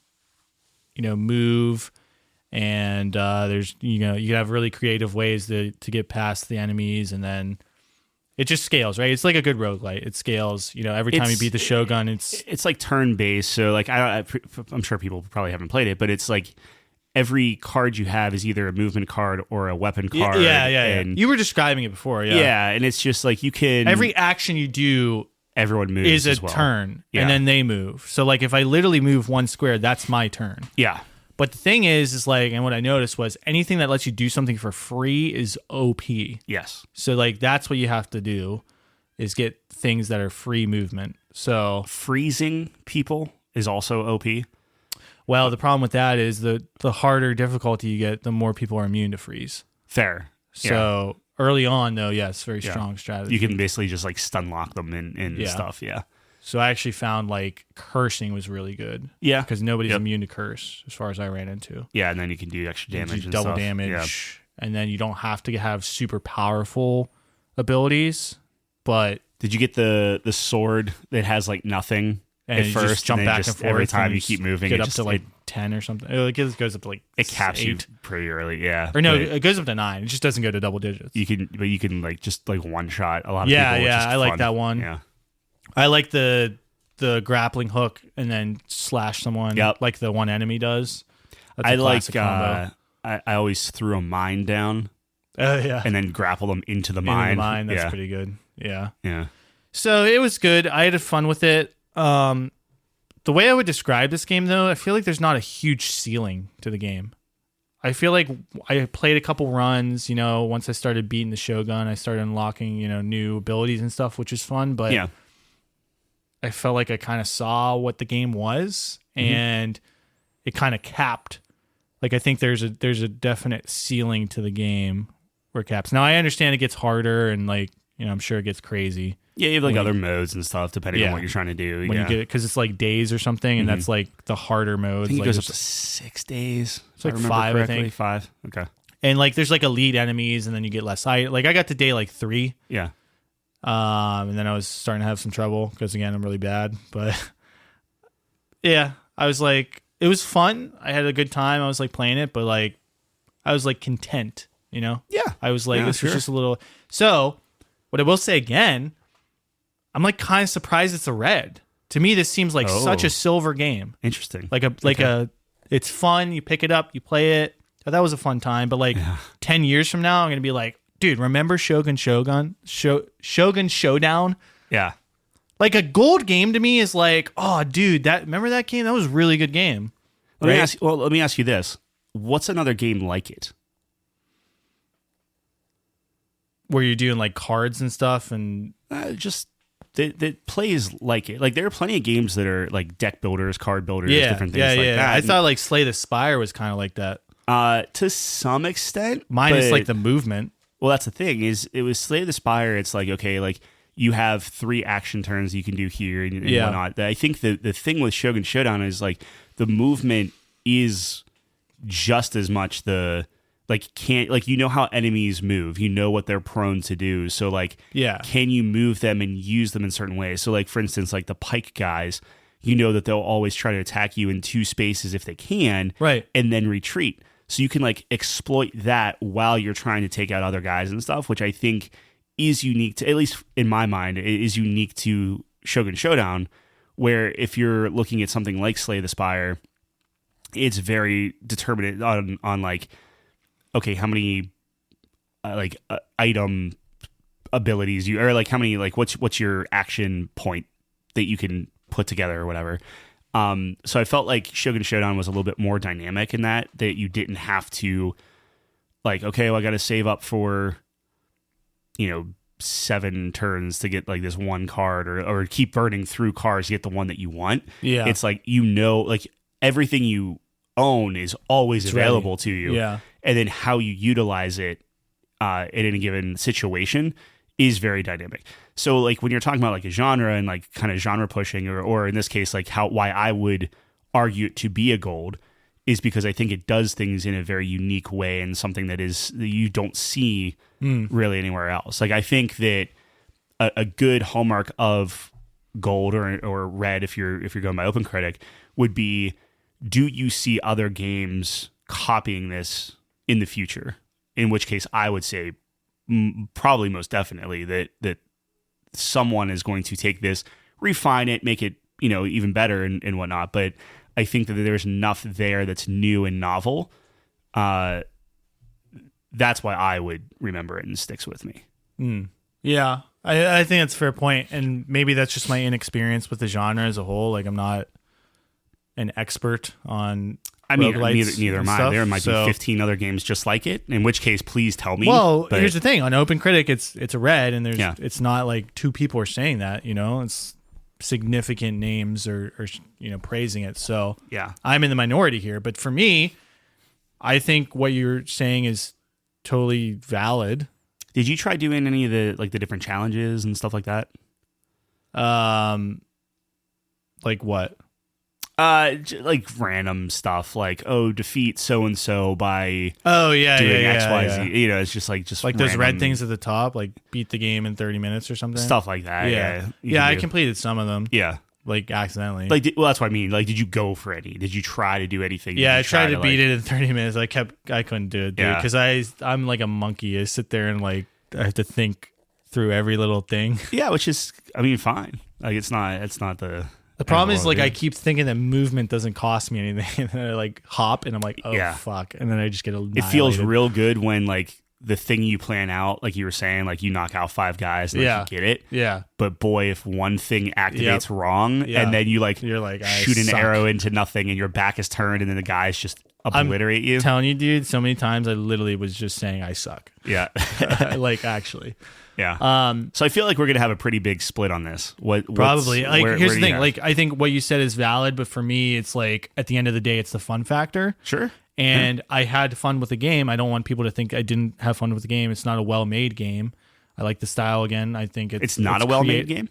move, and there's you can have really creative ways to get past the enemies, and then it just scales, right? It's like a good roguelite. It scales, every time you beat the Shogun, it's like turn based. So like I'm sure people probably haven't played it, but it's like every card you have is either a movement card or a weapon card. Yeah. And You were describing it before. Yeah. Yeah, and it's just like you can every action you do. Everyone moves is a as well. turn, Yeah. and then they move. So like if I literally move one square, that's my turn. Yeah. But the thing is like, and what I noticed was anything that lets you do something for free is OP. Yes. So like that's what you have to do is get things that are free movement. So freezing people is also OP. Well, the problem with that is the harder difficulty you get, the more people are immune to freeze. Fair. So early on, though, yes, very strong strategy. You can basically just like stun lock them and stuff. Yeah. So I actually found like cursing was really good. Yeah. Because nobody's immune to curse as far as I ran into. Yeah, and then you can do extra damage. Do double damage. Yeah. And then you don't have to have super powerful abilities. But did you get the sword that has like nothing and at first? Just jump back and forth. Every time you keep moving, get up to like 10 or something. It goes up to like it caps 8. you pretty early. Yeah. Or no, it goes up to 9. It just doesn't go to double digits. You can like just like one shot a lot of people. Yeah, I like that one. Yeah. I like the grappling hook and then slash someone like the one enemy does. That's I like combo. I always threw a mine down. Yeah. And then grapple them into the mine. That's pretty good. Yeah. Yeah. So it was good. I had fun with it. The way I would describe this game, though, I feel like there's not a huge ceiling to the game. I feel like I played a couple runs, once I started beating the Shogun, I started unlocking, new abilities and stuff, which is fun. But yeah. I felt like I kind of saw what the game was, and it kind of capped. Like I think there's a definite ceiling to the game where it caps. Now I understand it gets harder, and like I'm sure it gets crazy. Yeah, you have like other modes and stuff depending on what you're trying to do. When you get it, because it's like days or something, and that's like the harder modes. I think like it goes up to 6 days. It's like 5, I think. 5. Okay. And like there's like elite enemies, and then you get less height. Like I got to day like 3. Yeah. And then I was starting to have some trouble because again I'm really bad. But yeah, I was like, it was fun. I had a good time. I was like playing it, but like I was like content. Yeah. I was like, this was just a little. So what I will say again, I'm like kind of surprised it's a red. To me, this seems like such a silver game. Interesting. It's fun. You pick it up, you play it. Oh, that was a fun time. But like 10 years from now, I'm gonna be like, dude, remember Shogun Showdown? Yeah. Like a gold game to me is like, oh, dude, remember that game? That was a really good game. Let me ask you this: what's another game like it? Where you're doing like cards and stuff, and just that plays like it. Like there are plenty of games that are like deck builders, card builders, different things like that. I thought like Slay the Spire was kind of like that. To some extent, minus like the movement. Well, that's the thing is it was Slay the Spire. It's like okay, like you have 3 action turns you can do here and whatnot. I think the thing with Shogun Showdown is like the movement is just as much the. Like how enemies move, what they're prone to do. So like, can you move them and use them in certain ways? So like, for instance, like the pike guys, that they'll always try to attack you in 2 spaces if they can, right? And then retreat. So you can like exploit that while you're trying to take out other guys and stuff, which I think is unique to, at least in my mind, is unique to Shogun Showdown, where if you're looking at something like Slay the Spire, it's very determinate on like, okay, how many item abilities you, or like how many, like what's your action point that you can put together or whatever. So I felt like Shogun Showdown was a little bit more dynamic in that you didn't have to like, okay, well, I got to save up for 7 turns to get like this one card or keep burning through cards to get the one that you want. Yeah. It's like, like everything you own is always available to you. Yeah. And then how you utilize it in any given situation is very dynamic. So like when you're talking about like a genre and like kind of genre pushing or in this case, like why I would argue it to be a gold is because I think it does things in a very unique way and something that you don't see really anywhere else. Like I think that a good hallmark of gold or red, if you're going by Open Critic, would be, do you see other games copying this in the future? In which case, I would say probably most definitely that someone is going to take this, refine it, make it even better and whatnot. But I think that there's enough there that's new and novel that's why I would remember it and sticks with me. Yeah, I think that's a fair point, and maybe that's just my inexperience with the genre as a whole. Like, I'm not an expert on. I mean, neither am I. There might be 15 other games just like it. In which case, please tell me. Well, here's the thing: on OpenCritic, it's a red, and it's not like two people are saying that. It's significant names are praising it. So yeah, I'm in the minority here. But for me, I think what you're saying is totally valid. Did you try doing any of the different challenges and stuff like that? Like what? Like random stuff, like defeat so and so by doing X, Y, Z. It's just like those red things at the top, like beat the game in 30 minutes or something. Stuff like that. Yeah, I completed some of them. Yeah, like accidentally. That's what I mean. Like, did you go for any? Did you try to do anything? Yeah, I tried to beat it in 30 minutes. I couldn't do it, dude, because I'm like a monkey. I sit there and like I have to think through every little thing. Yeah, which is, fine. Like, it's not the. The problem is, like, I keep thinking that movement doesn't cost me anything, and then I like hop, and I'm like, fuck, and then I just get annihilated. It feels real good when like the thing you plan out, like you were saying, like you knock out 5 guys and you get it. Yeah. But boy, if one thing activates wrong, and then you're like shoot an arrow into nothing, and your back is turned, and then the guys just obliterate you. I'm telling you, dude, so many times I literally was just saying I suck. Yeah. Like, actually. Yeah. So I feel like we're gonna have a pretty big split on this. Probably. Here's the thing. Like, I think what you said is valid, but for me, it's like at the end of the day, it's the fun factor. Sure. And I had fun with the game. I don't want people to think I didn't have fun with the game. It's not a well-made game. I like the style again. I think it's not a well-made game.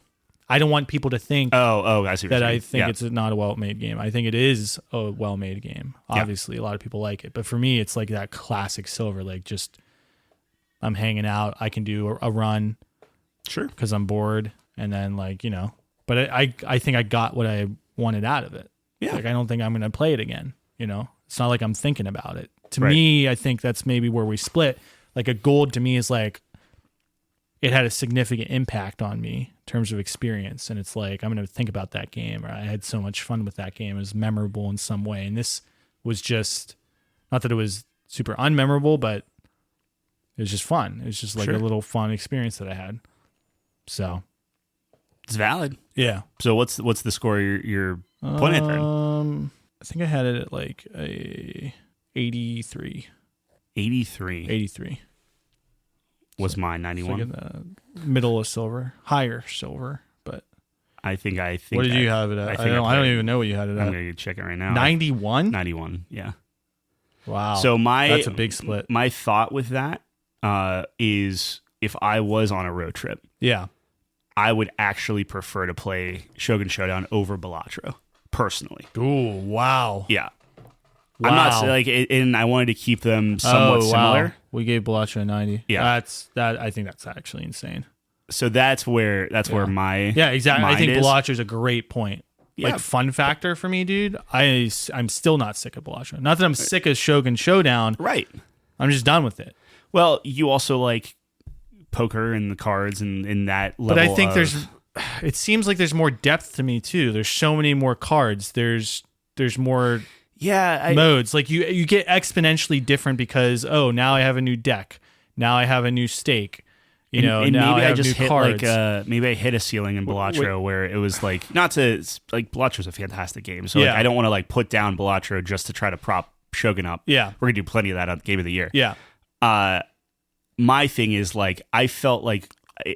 I don't want people to think. I see what that you're I saying. think it's not a well-made game. I think it is a well-made game. Obviously, a lot of people like it, but for me, it's like that classic Silver Lake. Just I'm hanging out. I can do a run. Sure. Because I'm bored, and then but I think I got what I wanted out of it. Yeah. Like, I don't think I'm going to play it again. It's not like I'm thinking about it. To me, I think that's maybe where we split. Like, a gold to me is like, it had a significant impact on me in terms of experience. And it's like, I'm going to think about that game, or I had so much fun with that game. It was memorable in some way. And this was just, not that it was super unmemorable, but it was just fun. It was just like a little fun experience that I had. So it's valid. Yeah. So what's the score you're putting it then? I think I had it at like a 83. 83 was mine. 91. Like in the middle of silver, higher silver, but I think. What did you have it at? I don't even know what you had it at. I'm gonna check it right now. 91. 91. Yeah. Wow. So that's a big split. My thought with that is, if I was on a road trip, I would actually prefer to play Shogun Showdown over Balatro, personally. Ooh, wow. Yeah. Wow. I'm not like, and I wanted to keep them somewhat similar. Wow. We gave Balatro a 90. Yeah. I think that's actually insane. So that's where my exactly. I think is. Balatro's a great point. Yeah. Like, fun factor for me, dude. I'm still not sick of Balatro. Not that I'm sick of Shogun Showdown. Right. I'm just done with it. Well, you also like poker and the cards and in that level. But I think it seems like there's more depth to me too. There's so many more cards. There's more modes. Like, you get exponentially different because now I have a new deck. Now I have a new stake. And now maybe I have just new hit cards. maybe I hit a ceiling in Balatro where it was like, not to like, Balatro's a fantastic game. So like, I don't want to like put down Balatro just to try to prop Shogun up. Yeah. We're gonna do plenty of that on Game of the Year. Yeah. My thing is, like, I felt like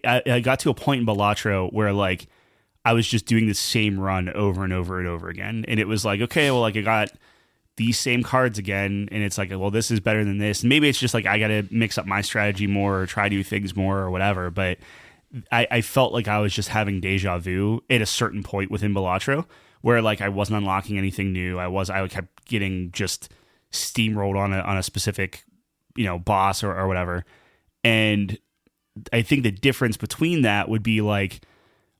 I got to a point in Balatro where like I was just doing the same run over and over and over again. And it was like, okay, well, like, I got these same cards again, and it's like, well, this is better than this. And maybe it's just like I got to mix up my strategy more or try to do things more or whatever. But I felt like I was just having deja vu at a certain point within Balatro where like I wasn't unlocking anything new. I kept getting just steamrolled on a specific, boss or whatever. And I think the difference between that would be like,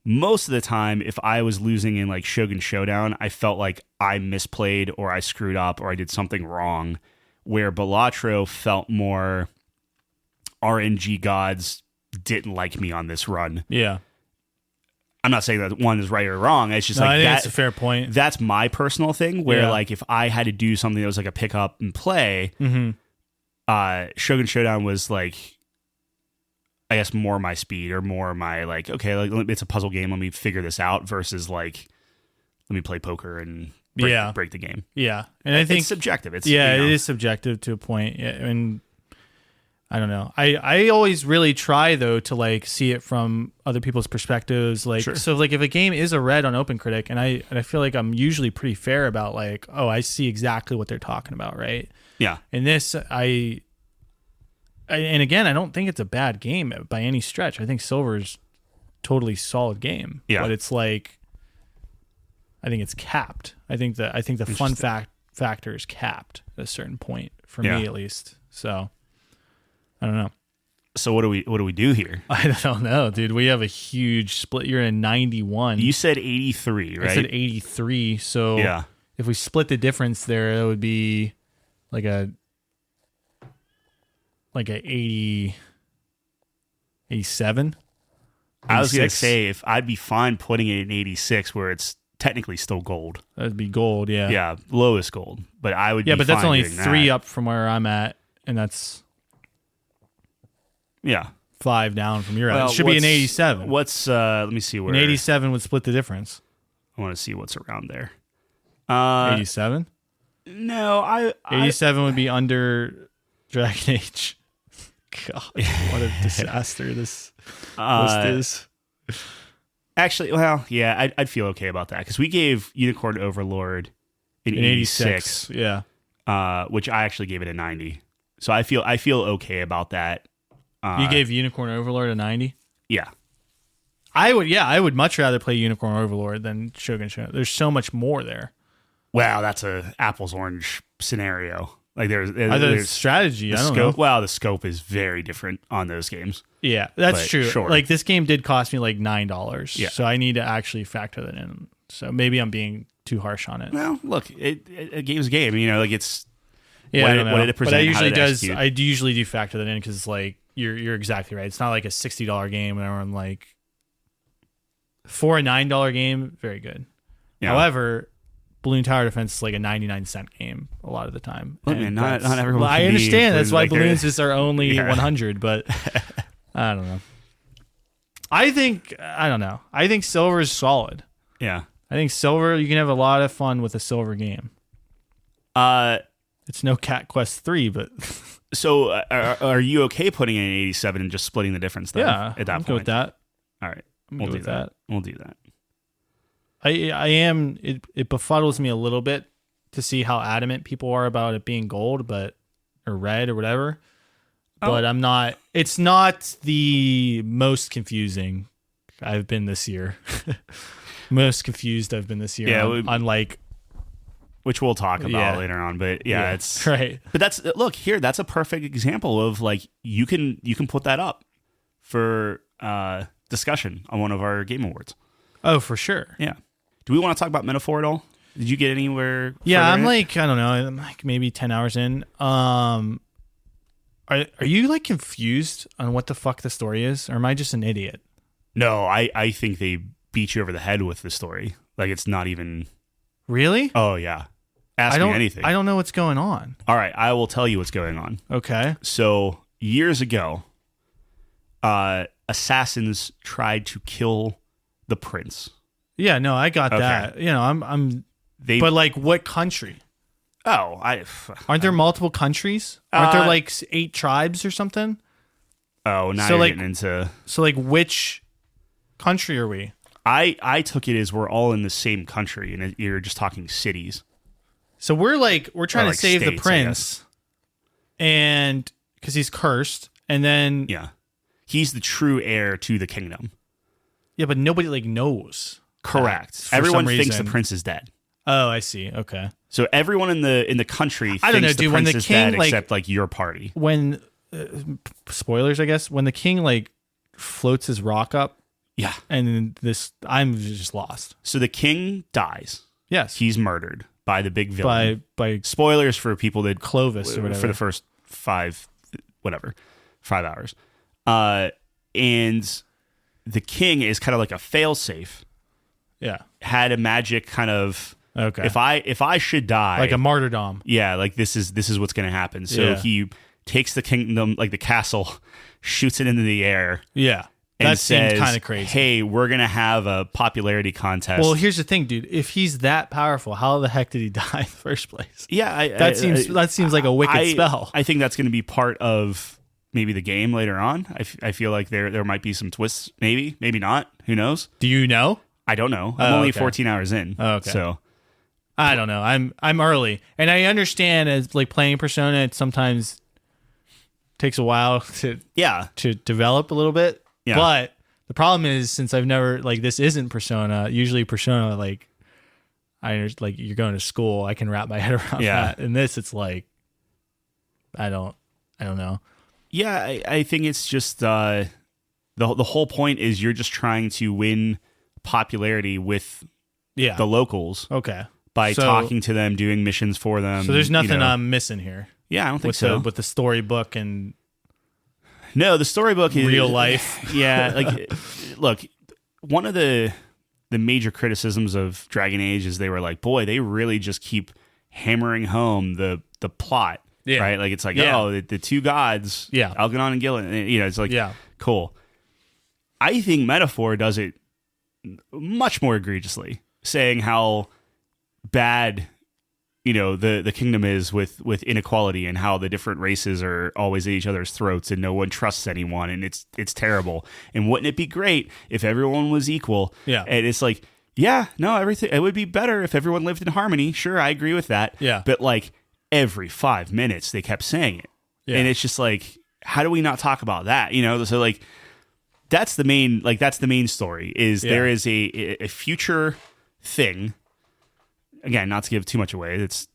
most of the time, if I was losing in like Shogun Showdown, I felt like I misplayed or I screwed up or I did something wrong, where Balatro felt more RNG gods didn't like me on this run. Yeah. I'm not saying that one is right or wrong. It's just I like think that's a fair point. That's my personal thing. Where like if I had to do something that was like a pick up and play, Shogun Showdown was like, I guess more my speed or more my like, okay, like it's a puzzle game. Let me figure this out versus like, let me play poker and break the game. Yeah, and I think it's subjective. It's it is subjective to a point. Yeah, and I don't know. I always really try though to like see it from other people's perspectives. Like so, like if a game is a red on OpenCritic, and I feel like I'm usually pretty fair about like, oh, I see exactly what they're talking about, right? Yeah. And this, and again, I don't think it's a bad game by any stretch. I think Silver's totally solid game. Yeah. But it's like, I think it's capped. I think the fun factor is capped at a certain point for me at least. So. I don't know. So what do we do here? I don't know, dude. We have a huge split. You're in 91. You said 83, right? I said 83. So if we split the difference there, that would be like a 80, 87. 86? I was gonna say if I'd be fine putting it in 86, where it's technically still gold. That'd be gold, yeah. Yeah, lowest gold. But I would. Yeah, but that's only 3 up from where I'm at, and that's. Yeah. 5 down from your end. It should be an 87. Let me see where. An 87 would split the difference. I want to see what's around there. 87? No, 87 would be under Dragon Age. God, what a disaster this list is. Actually, well, yeah, I'd feel okay about that because we gave Unicorn Overlord an 86. Yeah. Which I actually gave it a 90. So I feel okay about that. You gave Unicorn Overlord a 90? Yeah. I would much rather play Unicorn Overlord than Shogun Showdown. There's so much more there. Wow, that's a apples orange scenario. Like there's strategy. I don't know. Well, the scope is very different on those games. Yeah, that's true. Sure. Like this game did cost me like $9. Yeah. So I need to actually factor that in. So maybe I'm being too harsh on it. Well, look, a game's a game. You know, like it's I don't know. What it present, but I usually do factor that in because like you're exactly right. It's not like a $60 game and everyone like for a $9 game, very good. Yeah. However, Balloon Tower Defense is like a 99-cent game a lot of the time. Look, man, not everyone. Well, I understand that's why balloons just are only 100, but I don't know. I don't know. I think silver is solid. Yeah. I think silver, you can have a lot of fun with a silver game. It's no Cat Quest 3, but so are you okay putting in an 87 and just splitting the difference then? Yeah, at that I'm point? good with that. All right. We'll do that. We'll do that. I am. It befuddles me a little bit to see how adamant people are about it being gold, or red or whatever. But I'm not. It's not the most confusing I've been this year. Most confused I've been this year. Yeah, on like, which we'll talk about later on. But it's right. But that's a perfect example of like you can put that up for discussion on one of our game awards. Oh, for sure. Yeah. Do we want to talk about Metaphor at all? Did you get anywhere? Yeah, I'm like, I don't know, I'm like maybe 10 hours in. Are you like confused on what the fuck the story is? Or am I just an idiot? No, I think they beat you over the head with the story. Like it's not even. Really? Oh, yeah. Ask me anything. I don't know what's going on. All right, I will tell you what's going on. Okay. So years ago, assassins tried to kill the prince. Yeah, no, I got that. You know, but like what country? Oh, aren't there multiple countries? Aren't there like 8 tribes or something? Oh, now you're getting into. So like which country are we? I took it as we're all in the same country, and you're just talking cities. So we're trying to save the prince, and because he's cursed, and then he's the true heir to the kingdom. Yeah, but nobody like knows. Correct. Everyone thinks the prince is dead. Oh, I see. Okay. So everyone in the country thinks the prince is dead, except like your party. When spoilers, I guess, when the king like floats his rock up, and I'm just lost. So the king dies. Yes, he's murdered by the big villain. By spoilers for people that Clovis or whatever for the first 5 hours. And the king is kind of like a failsafe. Yeah. Had a magic kind of okay. If I should die, like a martyrdom. Yeah, like this is what's going to happen. So he takes the kingdom, like the castle, shoots it into the air. Yeah. And that seems kind of crazy. Hey, we're going to have a popularity contest. Well, here's the thing, dude. If he's that powerful, how the heck did he die in the first place? Yeah, that seems like a wicked spell. I think that's going to be part of maybe the game later on. I feel like there might be some twists. Maybe not. Who knows? Do you know? I don't know. I'm only 14 hours in. Oh, okay. So I don't know. I'm early, and I understand as like playing Persona, it sometimes takes a while to develop a little bit. Yeah. But the problem is, since I've never this isn't Persona. Usually Persona you're going to school. I can wrap my head around that. And this, it's like I don't know. Yeah, I think it's just the whole point is you're just trying to win popularity with the locals. Okay. By talking to them, doing missions for them. So there's nothing I'm missing here. Yeah, I don't think so. With the storybook and no, the storybook is real life. Yeah, look, one of the major criticisms of Dragon Age is they were like, boy, they really just keep hammering home the plot. Yeah. Right? Like it's like, the two gods, Algernon and Gillen. It's like cool. I think Metaphor does it much more egregiously, saying how bad the kingdom is with inequality and how the different races are always at each other's throats and no one trusts anyone and it's terrible. And wouldn't it be great if everyone was equal? Yeah. And it's like, everything, it would be better if everyone lived in harmony. Sure, I agree with that. Yeah. But every 5 minutes they kept saying it. Yeah. And it's just like, how do we not talk about that? So that's the main story is there is a future thing. Again, not to give too much away. This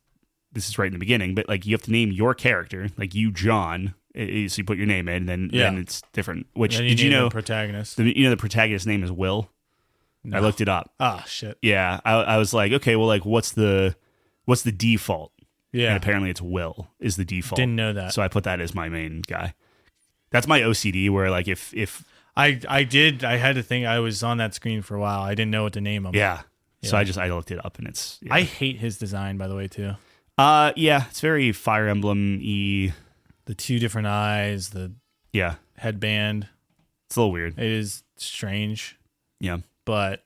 is right in the beginning, but you have to name your character, you, John. So you put your name in, and then it's different. Which did you know? The protagonist. The protagonist's name is Will. No. I looked it up. Ah, shit. Yeah, I was like, okay, well, what's the default? Yeah, and apparently it's Will is the default. Didn't know that. So I put that as my main guy. That's my OCD. Where if I had to think I was on that screen for a while. I didn't know what to name him. Yeah. So I looked it up and it's. Yeah. I hate his design, by the way, too. It's very Fire Emblem-y. The 2 different eyes, the headband. It's a little weird. It is strange. Yeah, but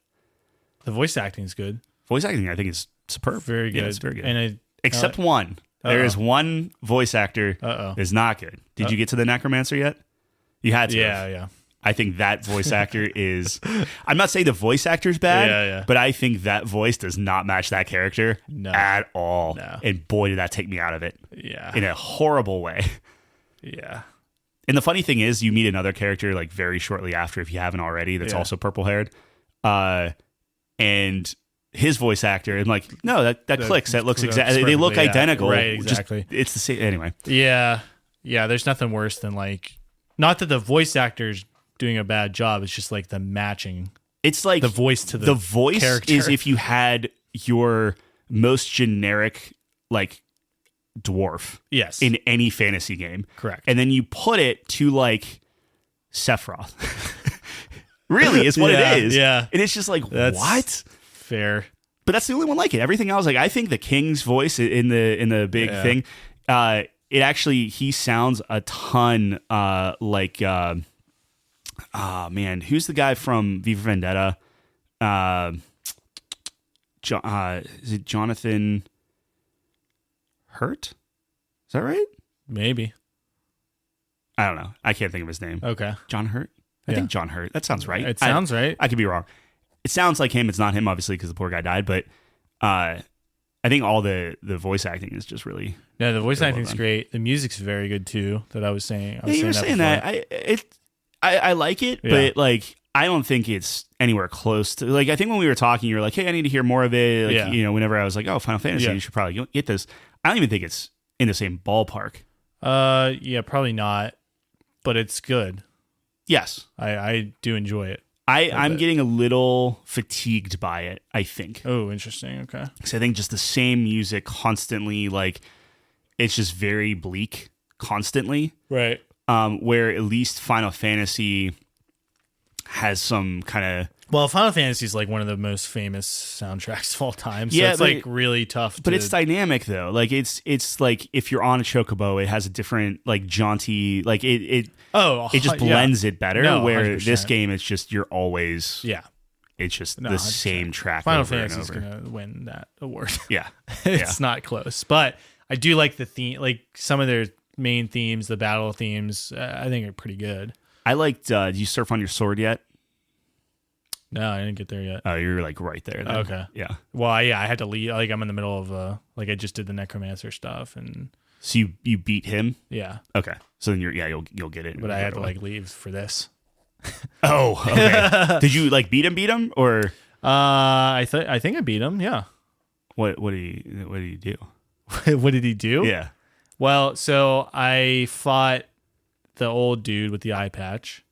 the voice acting is good. Voice acting, I think, is superb. Very good. Yeah, it's very good. And except one. There is one voice actor that is not good. Did you get to the Necromancer yet? You had to. Yeah. I think that voice actor is. I'm not saying the voice actor's bad, but I think that voice does not match that character at all. No. And boy, did that take me out of it. Yeah. In a horrible way. Yeah. And the funny thing is, you meet another character very shortly after, if you haven't already, that's also purple haired. And his voice actor, and no, that clicks. That looks exactly. They look identical. Right, exactly. It's the same. Anyway. Yeah. Yeah. There's nothing worse than not that the voice actor's doing a bad job. It's just the matching. It's the voice to the voice character. Is if you had your most generic dwarf in any fantasy game. Correct. And then you put it to Sephiroth. Really is what it is. Yeah. And it's just that's what? Fair. But that's the only one like it. Everything else, I think the king's voice in the big thing, it actually, he sounds a ton man, who's the guy from V for Vendetta? Is it Jonathan Hurt? Is that right? Maybe. I don't know. I can't think of his name. Okay. John Hurt? I think John Hurt. That sounds right. It sounds right. I could be wrong. It sounds like him. It's not him, obviously, because the poor guy died. But I think all the voice acting is just really. Yeah, the voice acting is great. The music's very good too. That I was saying. You were saying that. I like it, but I don't think it's anywhere close to. I think when we were talking, you were like, "Hey, I need to hear more of it." Whenever I was like, "Oh, Final Fantasy, you should probably get this." I don't even think it's in the same ballpark. Yeah, probably not. But it's good. Yes, I do enjoy it. I'm getting a little fatigued by it, I think. Oh, interesting. Okay. Because I think just the same music constantly, it's just very bleak constantly. Right. Where at least Final Fantasy has some kind of. Well, Final Fantasy is like one of the most famous soundtracks of all time. So it's like really tough. But it's dynamic though. Like it's like if you're on a chocobo, it has a different like jaunty. Like it just blends it better. No, where 100%. This game, it's just you're always It's just the 100%. Same track. Final Fantasy is gonna win that award. Yeah, it's not close. But I do like the theme. Like some of their main themes, the battle themes, I think are pretty good. I liked. Did you surf on your sword yet? No, I didn't get there yet. Oh, you're like right there. Then. Okay. Yeah. Well, I had to leave. Like I'm in the middle of like I just did the necromancer stuff, and so you beat him. Yeah. Okay. So then you'll get it. But I had to like leave for this. Oh. Okay. Did you like beat him or? I think I beat him. Yeah. What did he do? What did he do? Yeah. Well, so I fought the old dude with the eye patch.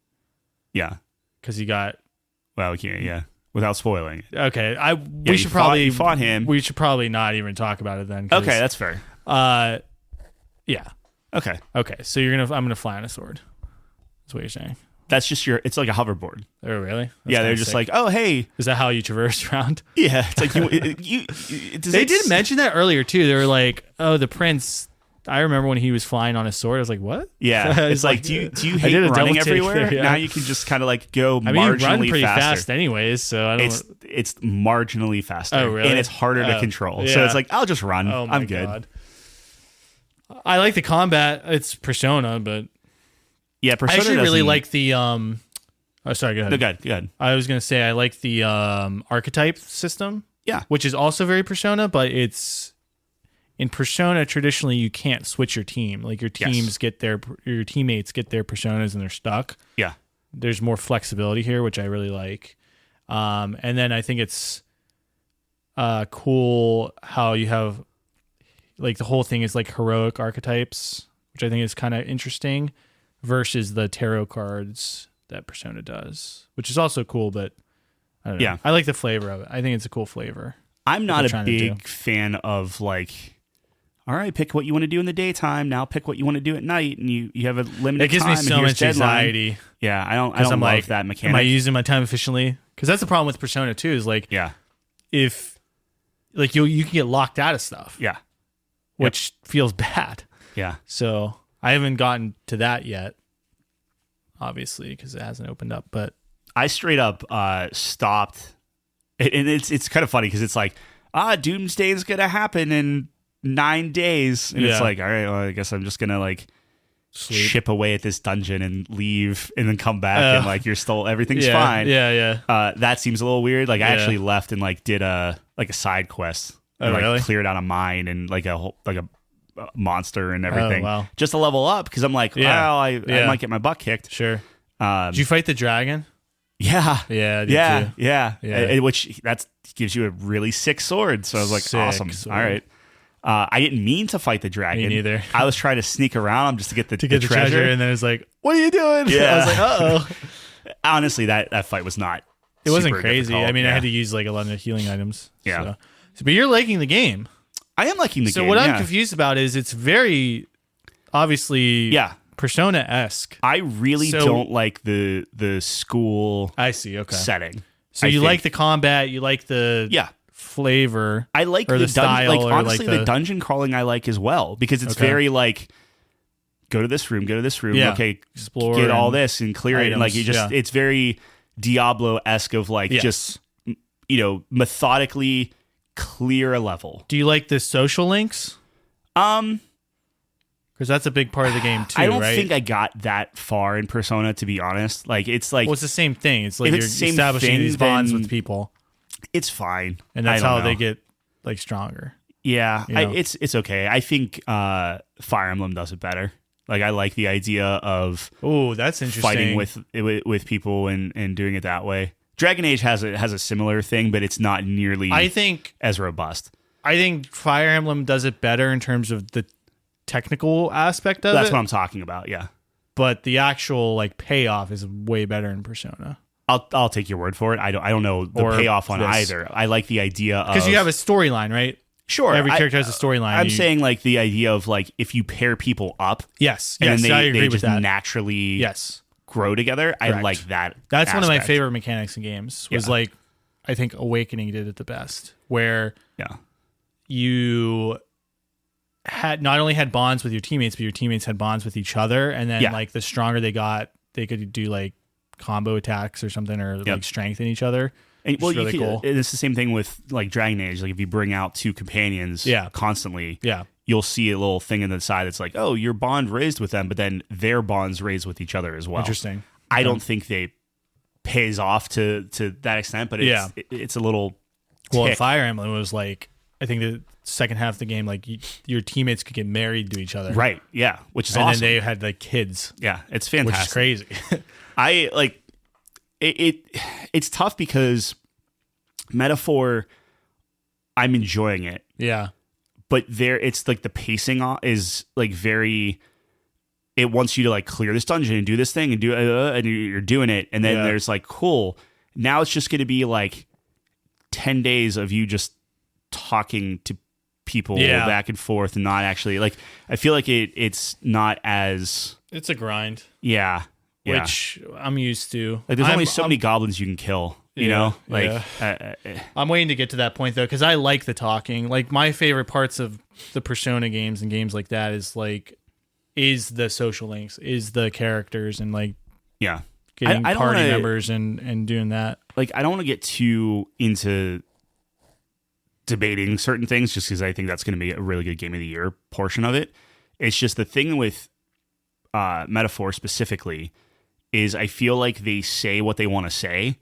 Yeah. Because he got. Well, we can't. Yeah. Without spoiling it. Okay. We should probably fought him. We should probably not even talk about it then. Okay, that's fair. Yeah. Okay. Okay. So I'm gonna fly on a sword. That's what you're saying. That's just it's like a hoverboard. Oh, really? That's they're just sick. Like, oh, hey. Is that how you traverse around? Yeah. It's like they did mention that earlier too. They were like, oh, the prince. I remember when he was flying on a sword. I was like, what? Yeah. It's like, do you hate running everywhere? There, yeah. Now you can just kind of like go marginally you run pretty faster. Fast anyways, so I don't. It's marginally faster. Oh, really? And it's harder to control. Yeah. So it's like, I'll just run. Oh, my I'm good. God. I like the combat. It's Persona, but yeah, Persona. I actually really like the Oh, sorry. Go ahead. No, go ahead. I was gonna say I like the archetype system. Yeah, which is also very Persona, but it's in Persona traditionally you can't switch your team. Like your teams your teammates get their personas and they're stuck. Yeah, there's more flexibility here, which I really like. And then I think it's cool how you have like the whole thing is like heroic archetypes, which I think is kind of interesting, versus the tarot cards that Persona does, which is also cool, but I don't know. Yeah. I like the flavor of it. I think it's a cool flavor. I'm not a big fan of like, all right, pick what you want to do in the daytime. Now pick what you want to do at night, and you have a limited time. It gives me so much anxiety. Yeah, I don't love that mechanic. Am I using my time efficiently? Because that's the problem with Persona 2 is like, if like you can get locked out of stuff. Yeah. Which feels bad. Yeah. So I haven't gotten to that yet, obviously, because it hasn't opened up. But I straight up stopped, and it's kind of funny because it's like, Doomsday is gonna happen in 9 days, and it's like, all right, well, I guess I'm just gonna like chip away at this dungeon and leave, and then come back and like everything's fine. Yeah. That seems a little weird. Like I actually left and like did a side quest. Oh, like really? Cleared out a mine and like a monster and everything. Oh, wow. Just to level up because I'm like, well, I might get my butt kicked. Sure. Did you fight the dragon? Yeah. Yeah. Yeah. Which that gives you a really sick sword. So I was like, awesome. Sword. All right. I didn't mean to fight the dragon. Me neither. I was trying to sneak around him just to get the treasure. And then it's like, what are you doing? Yeah. I was like, uh-oh. Honestly, that fight was not. It wasn't crazy. Difficult. I mean, I had to use like a lot of healing items. Yeah. But you're liking the game. I am liking the game. So what I'm confused about is it's very obviously Persona-esque. I really don't like the school setting. So you like the combat, you like the flavor. I like the style. Like honestly, the dungeon crawling I like as well because it's very like go to this room, okay, explore, get all this and clear it, and like it's very Diablo-esque of like just methodically clear a level. Do you like the social links? Because that's a big part of the game too. I don't think I got that far in Persona, to be honest. Like it's like it's the same thing. It's like you're establishing these bonds with people. It's fine, and that's how they get like stronger. Yeah, it's okay. I think Fire Emblem does it better. Like I like the idea of that's interesting, fighting with people and doing it that way. Dragon Age has a similar thing, but it's not nearly as robust. I think Fire Emblem does it better in terms of the technical aspect of it. That's what I'm talking about, yeah. But the actual like payoff is way better in Persona. I'll take your word for it. I don't know the payoff on either. I like the idea of because you have a storyline, right? Sure, every character has a storyline. I'm saying like the idea of like if you pair people up, yes, and then I agree they with just that. naturally grow together. Correct. I like that. That's one of my favorite mechanics in games. Was like, I think Awakening did it the best, where you had not only had bonds with your teammates, but your teammates had bonds with each other, and then like the stronger they got, they could do like combo attacks or something, or like strengthen each other. And well, really cool. It's the same thing with like Dragon Age. Like if you bring out two companions constantly, you'll see a little thing in the side that's like, oh, your bond raised with them, but then their bonds raised with each other as well. Interesting. I don't think they pays off to that extent, but it's a little Well, Fire Emblem was like, I think the second half of the game, like your teammates could get married to each other. Right. Yeah. Which is awesome. And then they had like kids. Yeah. It's fantastic. Which is crazy. I like it's tough because Metaphor, I'm enjoying it. Yeah. But it's like the pacing is like very, it wants you to like clear this dungeon and do this thing and do and you're doing it. And then there's like, cool. Now it's just going to be like 10 days of you just talking to people back and forth and not actually like, I feel like it's not as, it's a grind. Yeah. Which I'm used to. Like there's only so many goblins you can kill, you know? Like I'm waiting to get to that point though, because I like the talking. Like my favorite parts of the Persona games and games like that is the social links, is the characters, and like getting party members and doing that. Like I don't want to get too into debating certain things just because I think that's going to be a really good game of the year portion of it. It's just the thing with Metaphor specifically is I feel like they say what they want to say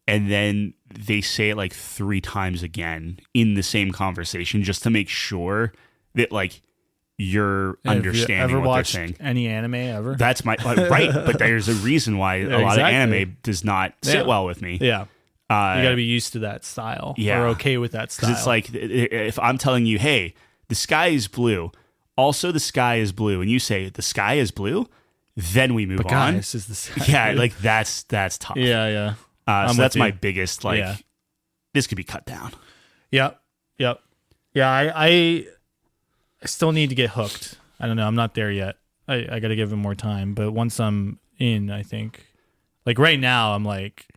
and then they say it like 3 times again in the same conversation just to make sure that like you're understanding what they're saying. Any anime ever? That's my right, but there's a reason why a lot of anime does not sit well with me. Yeah. You got to be used to that style or okay with that style. Because it's like if I'm telling you, hey, the sky is blue, also the sky is blue, and you say the sky is blue, then we move on. This is the sky. Yeah, like that's tough. Yeah. So that's my biggest this could be cut down. Yep. Yeah, I still need to get hooked. I don't know. I'm not there yet. I got to give it more time. But once I'm in, I think, like right now, I'm like,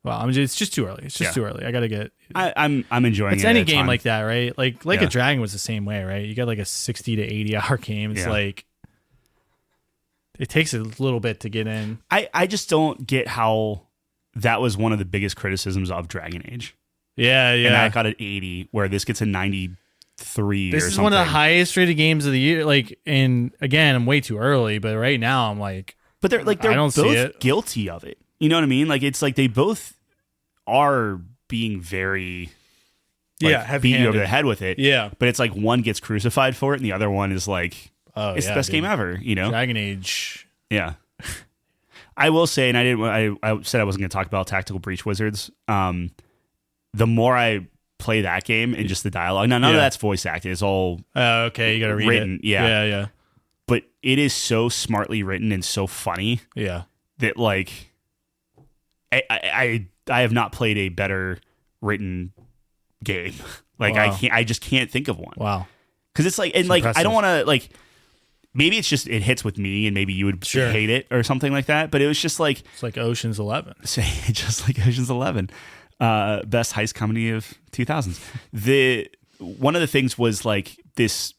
well, it's just too early. It's just too early. I got to get. I'm enjoying it. It's any game like that, right? Like a Dragon was the same way, right? You got like a 60 to 80 hour game. It's like it takes a little bit to get in. I just don't get how that was one of the biggest criticisms of Dragon Age. Yeah. And I got an 80, where this gets a 93. This is one of the highest rated games of the year. Like, and again, I'm way too early, but right now I'm like, but they're both guilty of it. You know what I mean? Like it's like they both are being very beat you over the head with it. Yeah, but it's like one gets crucified for it, and the other one is like, it's the best game ever. You know, Dragon Age. Yeah. I will say, and I said I wasn't going to talk about Tactical Breach Wizards. The more I play that game and just the dialogue, now none of that's voice acted. It's all okay. You got to read written. It. Yeah. But it is so smartly written and so funny. Yeah. That like, I have not played a better written game. Like I just can't think of one. Wow. Because it's like, and it's like impressive. I don't want to like. Maybe it's just it hits with me, and maybe you would hate it or something like that. But it was just like it's like Ocean's 11. Just like Ocean's 11, best heist comedy of 2000s. One of the things was like this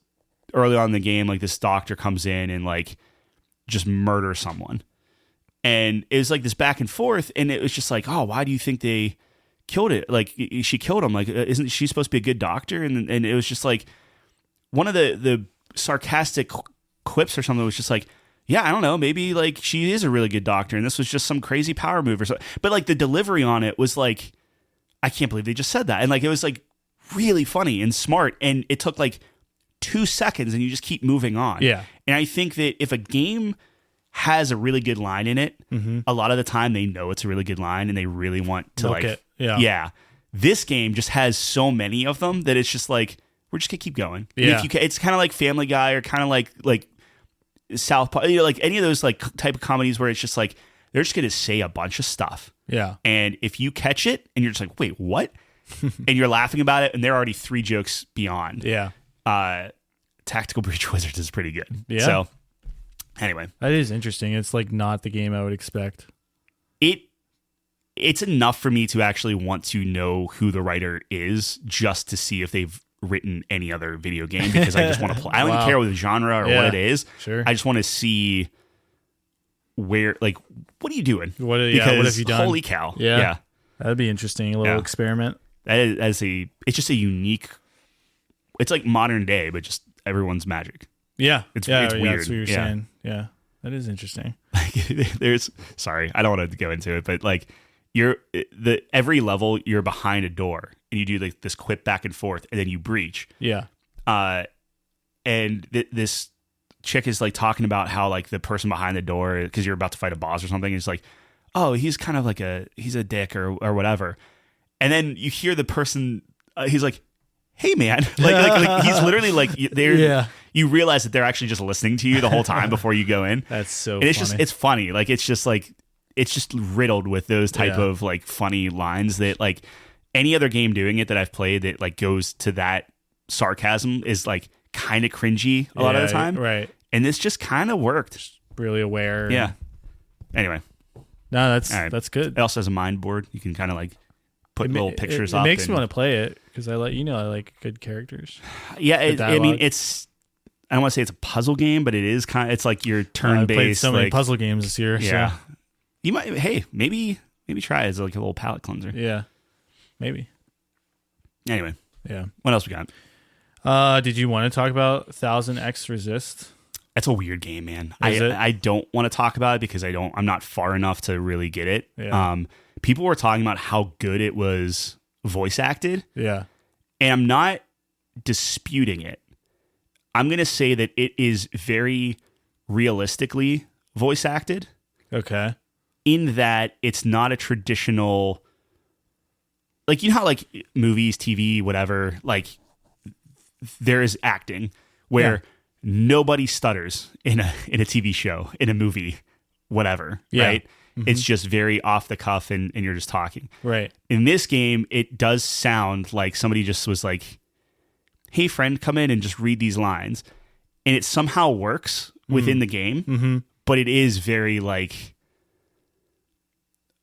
early on in the game, like this doctor comes in and like just murders someone, and it was like this back and forth, and it was just like, oh, why do you think they killed it? Like she killed him. Like isn't she supposed to be a good doctor? And it was just like one of the sarcastic quips or something was just like, yeah, I don't know, maybe like she is a really good doctor and this was just some crazy power move or something. But like the delivery on it was like, I can't believe they just said that. And like it was like really funny and smart, and it took like 2 seconds and you just keep moving on. Yeah. And I think that if a game has a really good line in it, a lot of the time they know it's a really good line and they really want to milk like it. Yeah. This game just has so many of them that it's just like, we're just gonna keep going. Yeah. It's kind of like Family Guy or kind of like South Park, like any of those like type of comedies where it's just like they're just gonna say a bunch of stuff. Yeah. And if you catch it and you're just like, wait, what? And you're laughing about it, and they're already 3 jokes beyond. Yeah. Tactical Breach Wizards is pretty good. Yeah. So Anyway, that is interesting. It's like not the game I would expect. It's enough for me to actually want to know who the writer is, just to see if they've written any other video game, because I just want to play. I don't even care what the genre or what it is. Sure. I just want to see where, like, what are you doing? What have you done? Holy cow. Yeah. That'd be interesting. A little experiment. It's just a unique, it's like modern day, but just everyone's magic. Yeah. It's weird. That's what you're saying. Yeah. That is interesting. Sorry, I don't want to go into it, but like every level you're behind a door and you do like this quick back and forth and then you breach. Yeah. And this chick is like talking about how like the person behind the door, because you're about to fight a boss or something, is like, oh, he's kind of like he's a dick or whatever. And then you hear the person, he's like, hey man, like he's literally like, you realize that they're actually just listening to you the whole time before you go in. That's so and funny. It's funny. Like, it's just riddled with those type of like funny lines that like any other game doing it that I've played that like goes to that sarcasm is like kind of cringy a lot of the time. Right. And this just kind of worked. Just really aware. Yeah. Anyway. No, that's good. It also has a mind board. You can kind of like put little pictures up. It makes me want to play it because I like good characters. Yeah. I mean, I don't want to say it's a puzzle game, but it is it's like your turn-based. I played so many puzzle games this year. Yeah. So. You might, maybe try it as like a little palate cleanser. Yeah. Maybe. Anyway. Yeah. What else we got? Did you want to talk about 1000X Resist? That's a weird game, man. I don't want to talk about it because I'm not far enough to really get it. Yeah. People were talking about how good it was voice acted. Yeah. And I'm not disputing it. I'm going to say that it is very realistically voice acted. Okay. In that it's not a traditional, like, you know how like movies, TV, whatever, like there is acting where nobody stutters in a TV show, in a movie, whatever, right? Mm-hmm. It's just very off the cuff and you're just talking. Right. In this game, it does sound like somebody just was like, hey friend, come in and just read these lines. And it somehow works within the game, but it is very like,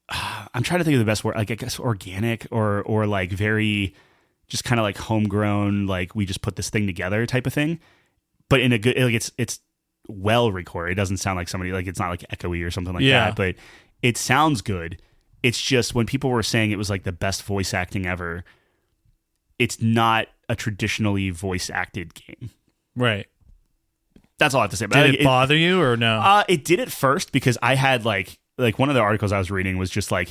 I'm trying to think of the best word, like I guess organic or like very just kind of like homegrown, like we just put this thing together type of thing. But in a good, like it's well recorded. It doesn't sound like somebody, like it's not like echoey or something like that, but it sounds good. It's just when people were saying it was like the best voice acting ever, it's not a traditionally voice acted game. Right. That's all I have to say. Did it bother you or no? It did at first because I had like one of the articles I was reading was just like,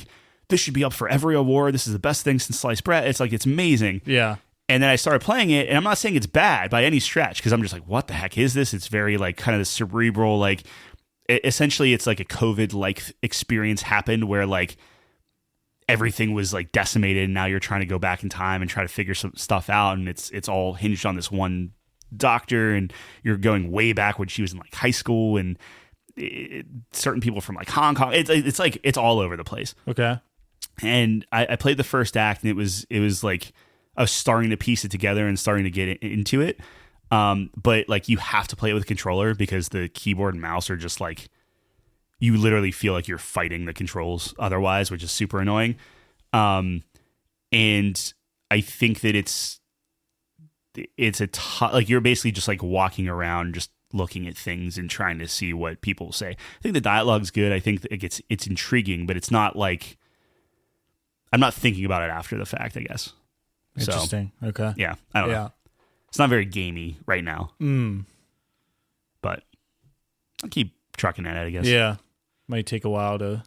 this should be up for every award. This is the best thing since sliced bread. It's like, it's amazing. Yeah. And then I started playing it, and I'm not saying it's bad by any stretch because I'm just like, what the heck is this? It's very like kind of the cerebral, like essentially it's like a COVID-like experience happened where like everything was like decimated and now you're trying to go back in time and try to figure some stuff out, and it's all hinged on this one doctor, and you're going way back when she was in like high school, and certain people from like Hong Kong. It's like it's all over the place. Okay. And I played the first act, and it was like I was starting to piece it together and starting to get into it. But like you have to play it with a controller because the keyboard and mouse are just like, you literally feel like you're fighting the controls otherwise, which is super annoying. And I think that it's like you're basically just like walking around, just looking at things and trying to see what people say. I think the dialogue's good. I think that it's intriguing, but it's not like, I'm not thinking about it after the fact, I guess. Interesting. So, okay. Yeah. I don't know. It's not very gamey right now. But I'll keep trucking at it, I guess. Yeah. Might take a while to.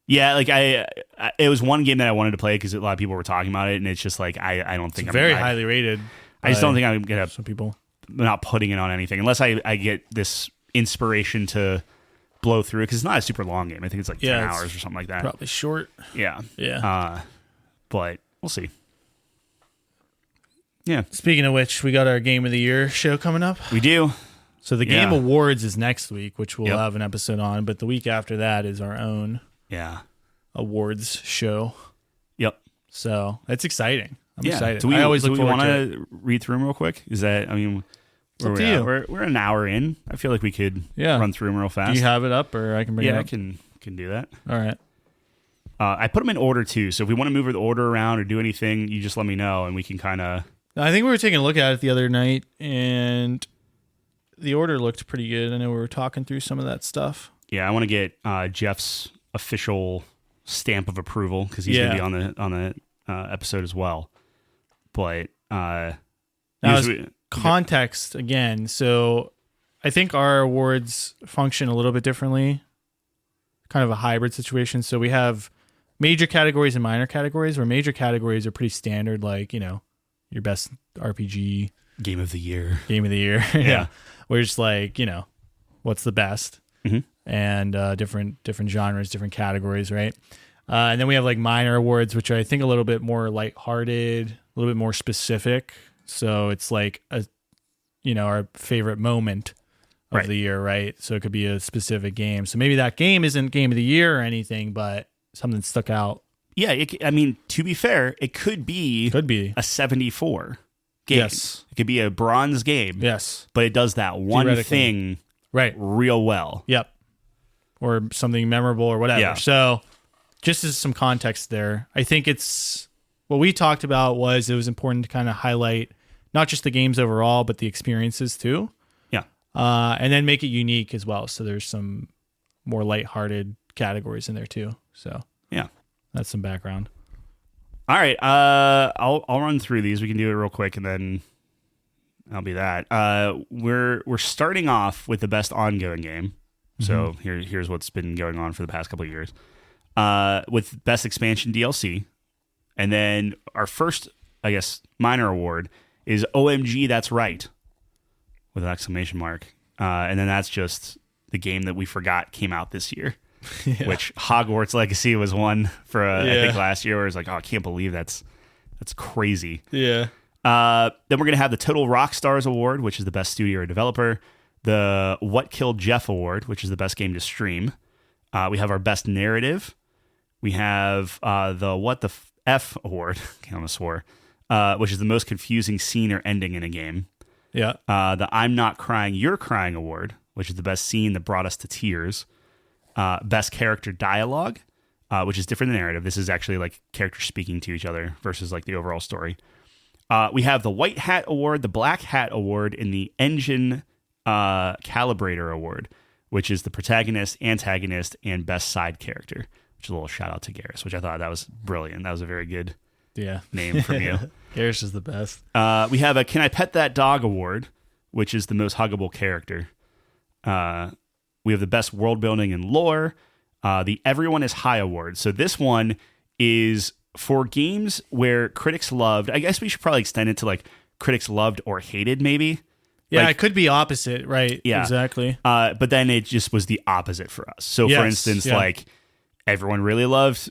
Yeah, like it was one game that I wanted to play because a lot of people were talking about it, and it's just like I don't think it's very highly rated. I just don't think I'm gonna. Some people not putting it on anything unless I get this inspiration to blow through it, because it's not a super long game. I think it's like 10 hours or something like that. Probably short. Yeah. Yeah. But we'll see. Yeah. Speaking of which, we got our Game of the Year show coming up. We do. So the Game Awards is next week, which we'll have an episode on, but the week after that is our own awards show. Yep. So it's exciting. I'm excited. Do we I always look forward want to to read through them real quick? Is that, I mean, It's up to you. We're an hour in. I feel like we could run through them real fast. Do you have it up, or I can bring it up? Yeah, I can do that. All right. I put them in order too, so if we want to move the order around or do anything, you just let me know, and we can kind of... I think we were taking a look at it the other night, and the order looked pretty good. I know we were talking through some of that stuff. Yeah, I want to get Jeff's official stamp of approval, because he's going to be on the episode as well. But... context, again, so I think our awards function a little bit differently, kind of a hybrid situation. So we have major categories and minor categories, where major categories are pretty standard, like, your best RPG game of the year. Yeah. We're just like, what's the best, and different genres, different categories, right? And then we have like minor awards, which are, I think, a little bit more lighthearted, a little bit more specific. So it's like our favorite moment of the year, right? So it could be a specific game. So maybe that game isn't game of the year or anything, but something stuck out. Yeah, to be fair, it could be a 74 game. Yes. It could be a bronze game. Yes. But it does that one thing real well. Yep. Or something memorable or whatever. Yeah. So just as some context there, I think it's what we talked about was it was important to kind of highlight not just the games overall, but the experiences too. Yeah. And then make it unique as well. So there's some more lighthearted categories in there too. So yeah. That's some background. All right. I'll run through these. We can do it real quick, and then I'll be that. We're starting off with the best ongoing game. So here's what's been going on for the past couple of years. With best expansion DLC, and then our first, I guess, minor award is OMG, That's Right, with an exclamation mark. And then that's just the game that we forgot came out this year. Yeah. Which Hogwarts Legacy was one for I think last year, where it's like, oh, I can't believe that's crazy. Yeah. Then we're gonna have the Total Rockstars Award, which is the best studio or developer. The What Killed Jeff Award, which is the best game to stream. We have our best narrative. We have the What the F Award. I almost swore. Which is the most confusing scene or ending in a game. Yeah. The I'm Not Crying, You're Crying Award, which is the best scene that brought us to tears. Best character dialogue, which is different than narrative. This is actually like characters speaking to each other versus like the overall story. We have the White Hat Award, the Black Hat Award, and the Engine Calibrator Award, which is the protagonist, antagonist, and best side character, which is a little shout out to Garrus, which I thought that was brilliant. That was a very good name from you. Garrus is the best. We have a Can I Pet That Dog Award, which is the most huggable character. We have the best world building and lore, the Everyone is High Award. So this one is for games where critics loved. I guess we should probably extend it to like critics loved or hated, maybe. Yeah, like, it could be opposite, right? Yeah, exactly. But then it just was the opposite for us. So for instance, like everyone really loved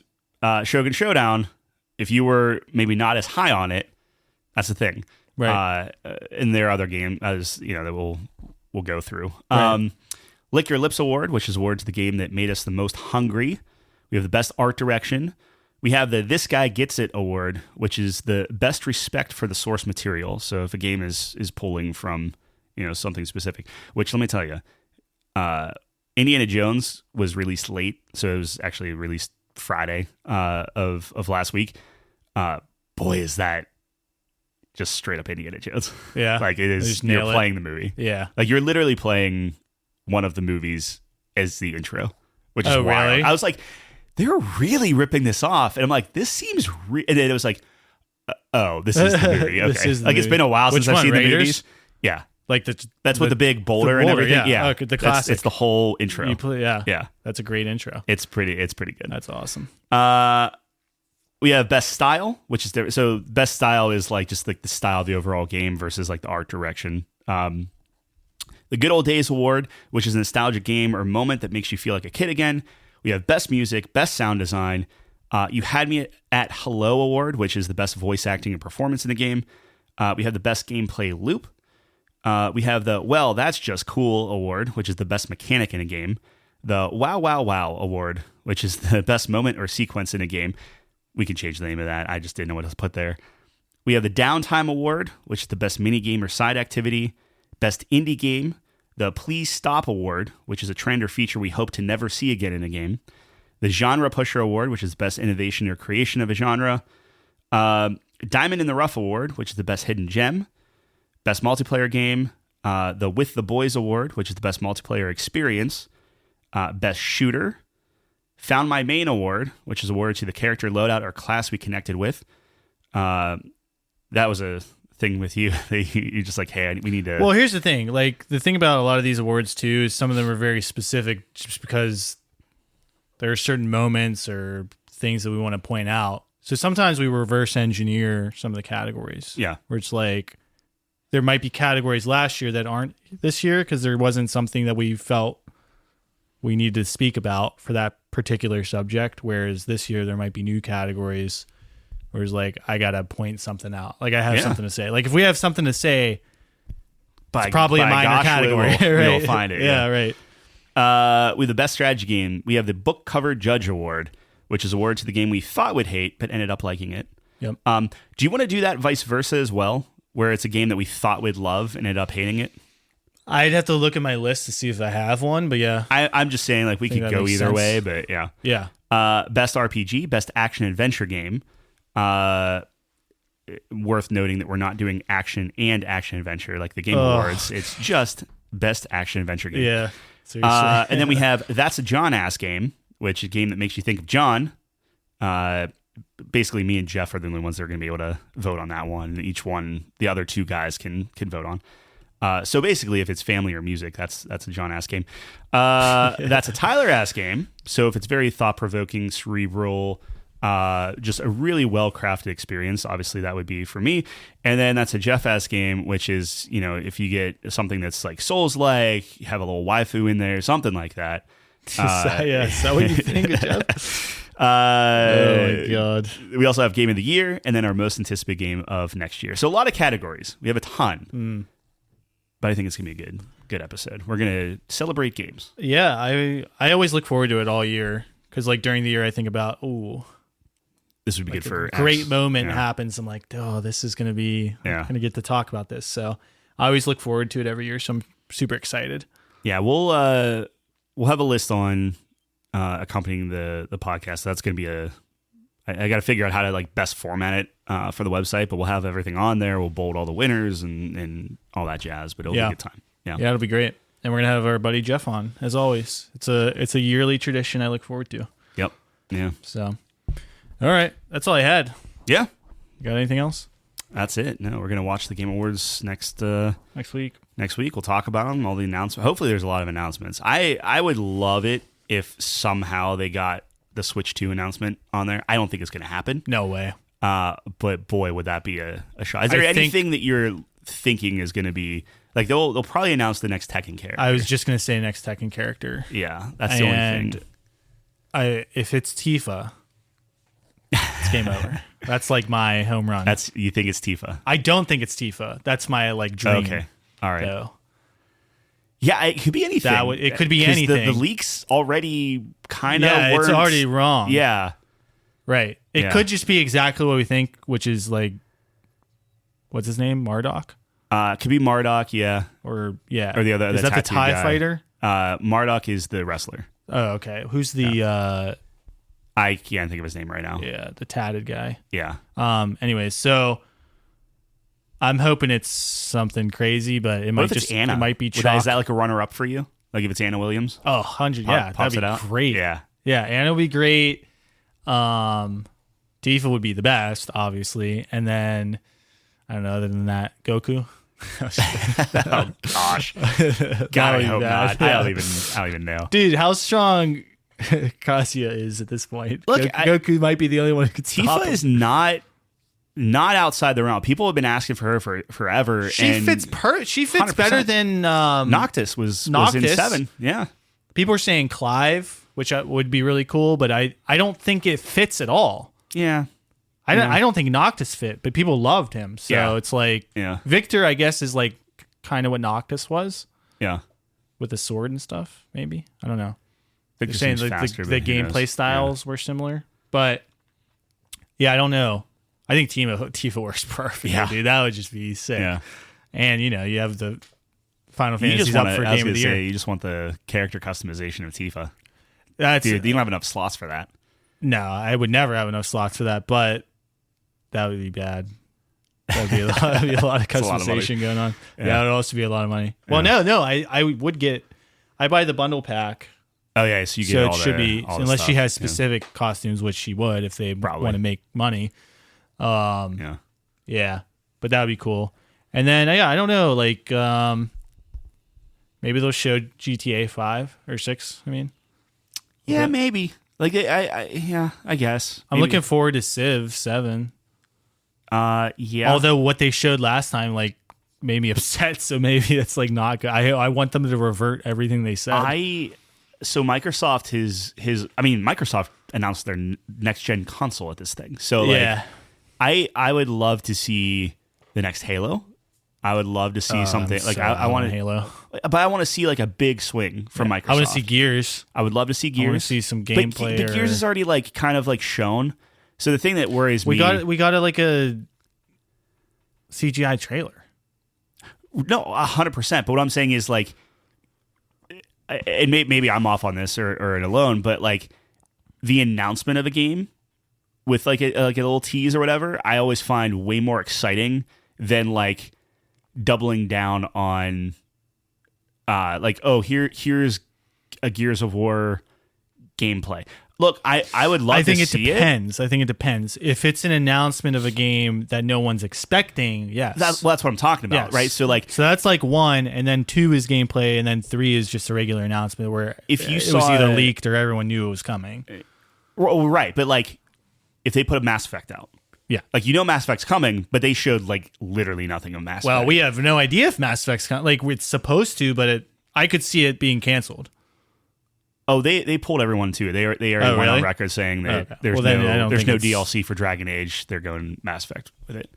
Shogun Showdown. If you were maybe not as high on it, that's the thing. Right. And there are other games, as you know, that we'll go through. Right. Lick Your Lips Award, which is award to the game that made us the most hungry. We have the best art direction. We have the This Guy Gets It Award, which is the best respect for the source material. So if a game is pulling from something specific, which let me tell you, Indiana Jones was released late, so it was actually released Friday of last week. Boy, is that just straight up Indiana Jones. Yeah. Like it is, you're playing the movie. Yeah. Like you're literally playing one of the movies as the intro, which is wild. Really? I was like, they're really ripping this off. And I'm like, this seems and then it was like, oh, this is the movie. Okay. This is the like movie. It's been a while since I've seen Raiders? the movies. Yeah. Like that's with the big boulder and everything. Yeah. Okay, the classic. It's the whole intro. Yeah. That's a great intro. It's pretty good. That's awesome. We have best style, which is different. So best style is like just like the style of the overall game versus like the art direction. The Good Old Days Award, which is a nostalgic game or moment that makes you feel like a kid again. We have best music, best sound design. You Had Me at Hello Award, which is the best voice acting and performance in the game. We have the best gameplay loop. We have the Well, That's Just Cool Award, which is the best mechanic in a game. The Wow, Wow, Wow Award, which is the best moment or sequence in a game. We can change the name of that. I just didn't know what to put there. We have the Downtime Award, which is the best mini game or side activity. Best Indie Game, the Please Stop Award, which is a trend or feature we hope to never see again in a game. The Genre Pusher Award, which is Best Innovation or Creation of a Genre. Diamond in the Rough Award, which is the Best Hidden Gem. Best Multiplayer Game. The With the Boys Award, which is the Best Multiplayer Experience. Best Shooter. Found My Main Award, which is awarded to the character, loadout, or class we connected with. That was a thing with you. You're just like, hey, we need to... Well, here's the thing. Like, the thing about a lot of these awards, too, is some of them are very specific just because there are certain moments or things that we want to point out. So sometimes we reverse engineer some of the categories. Yeah. Where it's like, there might be categories last year that aren't this year because there wasn't something that we felt we needed to speak about for that particular subject. Whereas this year there might be new categories where it's like, I got to point something out. Like, I have something to say. Like, if we have something to say, it's probably a minor category. We'll find it. Yeah, right. With the Best Strategy Game, we have the Book Cover Judge Award, which is awarded to the game we thought would hate, but ended up liking it. Yep. Do you want to do that vice versa as well, where it's a game that we thought we'd love and ended up hating it? I'd have to look at my list to see if I have one, but yeah. I'm just saying, like, we could go either way, but yeah. Yeah. Best RPG, Best Action Adventure Game. Worth noting that we're not doing action and action adventure like the Game Awards. It's just Best Action Adventure Game. Yeah. Seriously. And then we have That's a John Ass Game, which is a game that makes you think of John. Basically, me and Jeff are the only ones that are going to be able to vote on that one. And each one, the other two guys can vote on. So basically, if it's family or music, that's a John Ass Game. That's a Tyler Ass Game. So if it's very thought-provoking, cerebral, just a really well-crafted experience, obviously that would be for me. And then that's a Jeff Ass Game, which is, you know, if you get something that's like Souls-like, you have a little waifu in there, something like that. Is that what you think of Jeff? Oh my God. We also have Game of the Year and then our most anticipated game of next year. So a lot of categories. We have a ton. But I think it's going to be a good episode. We're going to celebrate games. Yeah, I always look forward to it all year because, like, during the year I think about, this would be like good for a great moment happens. I'm like, this is going to be, I'm going to get to talk about this. So I always look forward to it every year. So I'm super excited. Yeah, we'll have a list on accompanying the podcast. That's going to be I got to figure out how to like best format it for the website, but we'll have everything on there. We'll bold all the winners and all that jazz, but it'll be a good time. Yeah, it'll be great. And we're going to have our buddy Jeff on, as always. It's a yearly tradition I look forward to. Yep. Yeah. So, all right. That's all I had. Yeah. You got anything else? That's it. No, we're going to watch the Game Awards next week. Next week. We'll talk about them, all the announcements. Hopefully there's a lot of announcements. I would love it if somehow they got the Switch 2 announcement on there. I don't think it's going to happen. No way. But boy, would that be a shot. Is there anything that you're thinking is going to be like they'll probably announce the next Tekken character? I was just going to say next Tekken character. Yeah, that's the only thing. If it's Tifa, it's game over. That's like my home run. You think it's Tifa? I don't think it's Tifa. That's my like dream. Okay. All right. Though. Yeah, it could be anything. It could be anything. The leaks already kind of weren't. It's already wrong. Yeah. Right. It could just be exactly what we think, which is like, what's his name? Marduk? Could be Marduk, yeah. Or the other. Is that the TIE guy. Fighter? Marduk is the wrestler. Oh, okay. Who's the... I can't think of his name right now. Yeah, the tatted guy. Yeah. Anyways, so... I'm hoping it's something crazy, but it might just Anna? It might be chalk. Is that like a runner-up for you? Like if it's Anna Williams? Oh, 100. Yeah, that'd be great. Yeah. Yeah, Anna would be great. Tifa would be the best, obviously. And then, I don't know, other than that, Goku. Oh, gosh. God, I hope not. Yeah. I don't even know. Dude, how strong Kazuya is at this point. Look, Goku might be the only one who could stop him. Tifa is not outside the realm. People have been asking for her for forever. She fits better than Noctis was in 7. Yeah. People are saying Clive, which would be really cool, but I don't think it fits at all. Yeah. I don't think Noctis fit, but people loved him. So it's like Victor, I guess, is like kind of what Noctis was. Yeah. With the sword and stuff, maybe. I don't know. They're saying the gameplay styles were similar. But yeah, I don't know. I think Tifa works perfect, dude. That would just be sick. Yeah. And, you have the Final Fantasy's up for Game of the Year. You just want the character customization of Tifa. Dude, you don't have enough slots for that. No, I would never have enough slots for that, but that would be bad. That would be a lot of customization going on. Yeah, it would also be a lot of money. Well, no, I would get. I buy the bundle pack. Oh yeah, so you get all it should be unless she has specific costumes, which she would if they want to make money. Yeah, but that would be cool. And then I don't know, like maybe they'll show GTA 5 or 6. I mean, yeah, maybe. Like I guess I'm looking forward to Civ 7. Yeah. Although what they showed last time, like, made me upset, so maybe it's like not good. I want them to revert everything they said. So Microsoft Microsoft announced their next gen console at this thing. So like, I would love to see the next Halo. I would love to see something like I want Halo, but I want to see like a big swing from Microsoft. I want to see Gears. I would love to see Gears. I want to see some gameplay. But Gears is already like kind of like shown. So the thing that worries me, we got like a CGI trailer. No, 100%. But what I'm saying is like, and maybe I'm off on this or alone, but like the announcement of a game with like a little tease or whatever, I always find way more exciting than like doubling down on like, oh, here's a Gears of War gameplay. Look, I would love to see it. I think it depends. If it's an announcement of a game that no one's expecting, yes. That's what I'm talking about, right? So that's like 1, and then 2 is gameplay, and then 3 is just a regular announcement where it was either leaked or everyone knew it was coming. Right, but like if they put a Mass Effect out, like Mass Effect's coming, but they showed like literally nothing of Mass Effect. Well, we have no idea if Mass Effect's coming. Like it's supposed to, but I could see it being canceled. Oh, they pulled everyone too. They already went on record saying that there's no DLC for Dragon Age. They're going Mass Effect with it.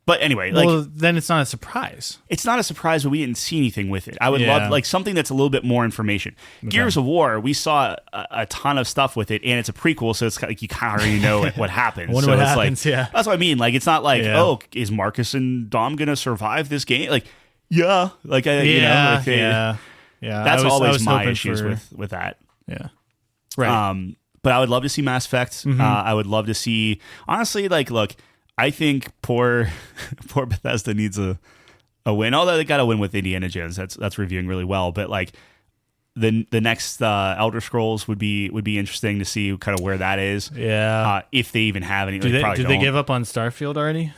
But anyway, then it's not a surprise. It's not a surprise, but we didn't see anything with it. I would love like something that's a little bit more information. Okay. Gears of War, we saw a ton of stuff with it, and it's a prequel, so it's like you kind of already know what happens. I wonder what happens. Like, that's what I mean. Like it's not like oh, is Marcus and Dom gonna survive this game? Like that's always my issues with that. Yeah. Right. But I would love to see Mass Effect. Mm-hmm. I would love to see, honestly, like, look, I think poor Bethesda needs a win. Although they got a win with Indiana Jones. That's reviewing really well. But like the next Elder Scrolls would be interesting to see kind of where that is. Yeah. If they even have any. Did they give up on Starfield already?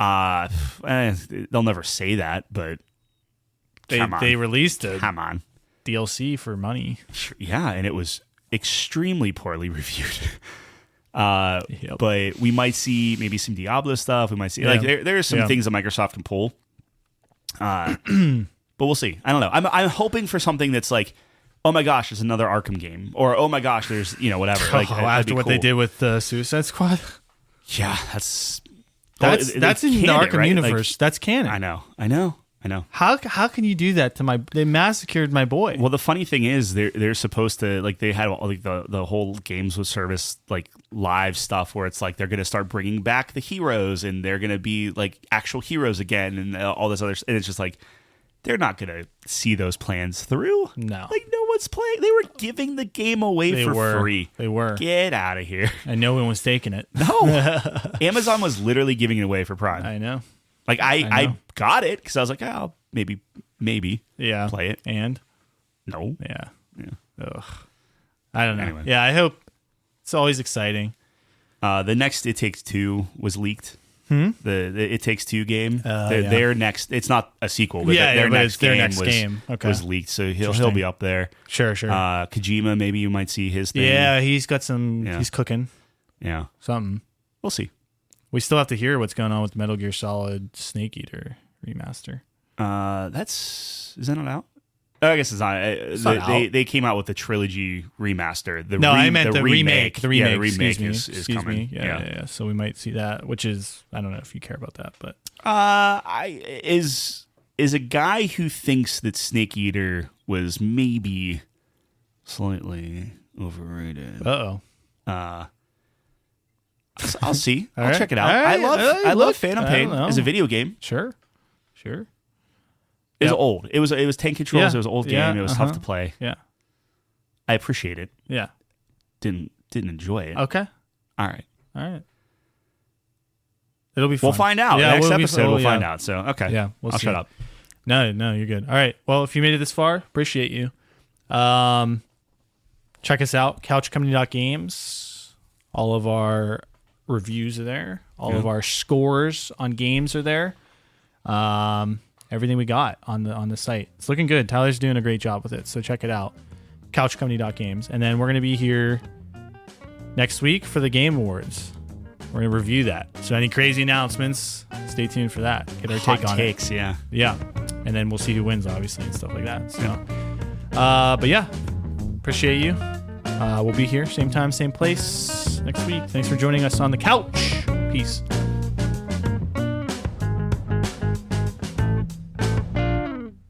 They'll never say that, but they released it. Come on. DLC for money. Yeah, and it was extremely poorly reviewed. But we might see maybe some Diablo stuff. We might see like there are some things that Microsoft can pull. But we'll see. I don't know. I'm hoping for something that's like, oh my gosh, there's another Arkham game, or oh my gosh, there's whatever. Like after what they did with Suicide Squad. Yeah, that's in the Arkham universe. Like, that's canon. I know. How can you do that to they massacred my boy? Well, the funny thing is they're supposed to like they had like the whole games with service like live stuff where it's like they're going to start bringing back the heroes and they're going to be like actual heroes again and all this other, and it's just like they're not going to see those plans through. No. Like no one's playing. They were giving the game away for free. They were. Get out of here. And no one was taking it. No. Amazon was literally giving it away for Prime. I know. Like I got it because I was like, oh, maybe play it. And no, yeah. Ugh. I don't know. Anyway. Yeah, I hope it's always exciting. The next It Takes Two was leaked. The It Takes Two game. Their next. It's not a sequel, but their next game was leaked. So he'll be up there. Sure. Kojima, maybe you might see his thing. Yeah, he's got some. Yeah. He's cooking. Yeah, something. We'll see. We still have to hear what's going on with Metal Gear Solid Snake Eater remaster. Is that not out? Oh, I guess it's not. They came out with the trilogy remaster. I meant the remake. The remake. The remake is coming. Yeah. So we might see that, which is I don't know if you care about that, but is a guy who thinks that Snake Eater was maybe slightly overrated. I'll see. I'll check it out. I love Phantom Pain as a video game. Sure. It was old. It was 10 controls. It was an old game. It was tough to play. Yeah. I appreciate it. Yeah. Didn't enjoy it. Okay. All right. It'll be fun. We'll find out. Yeah, Next episode, we'll find out. So, okay. Yeah, I'll shut up. No, you're good. All right. Well, if you made it this far, appreciate you. Check us out, couchcompany.games. All of our reviews are there. All of our scores on games are there. Everything we got on the site. It's looking good. Tyler's doing a great job with it, so check it out. Couchcompany.games. And then we're going to be here next week for the Game Awards. We're going to review that. So any crazy announcements, stay tuned for that. Get our take on it. Yeah. Yeah. And then we'll see who wins, obviously, and stuff like that. So, but yeah, appreciate you. We'll be here, same time, same place next week. Thanks for joining us on the couch. Peace.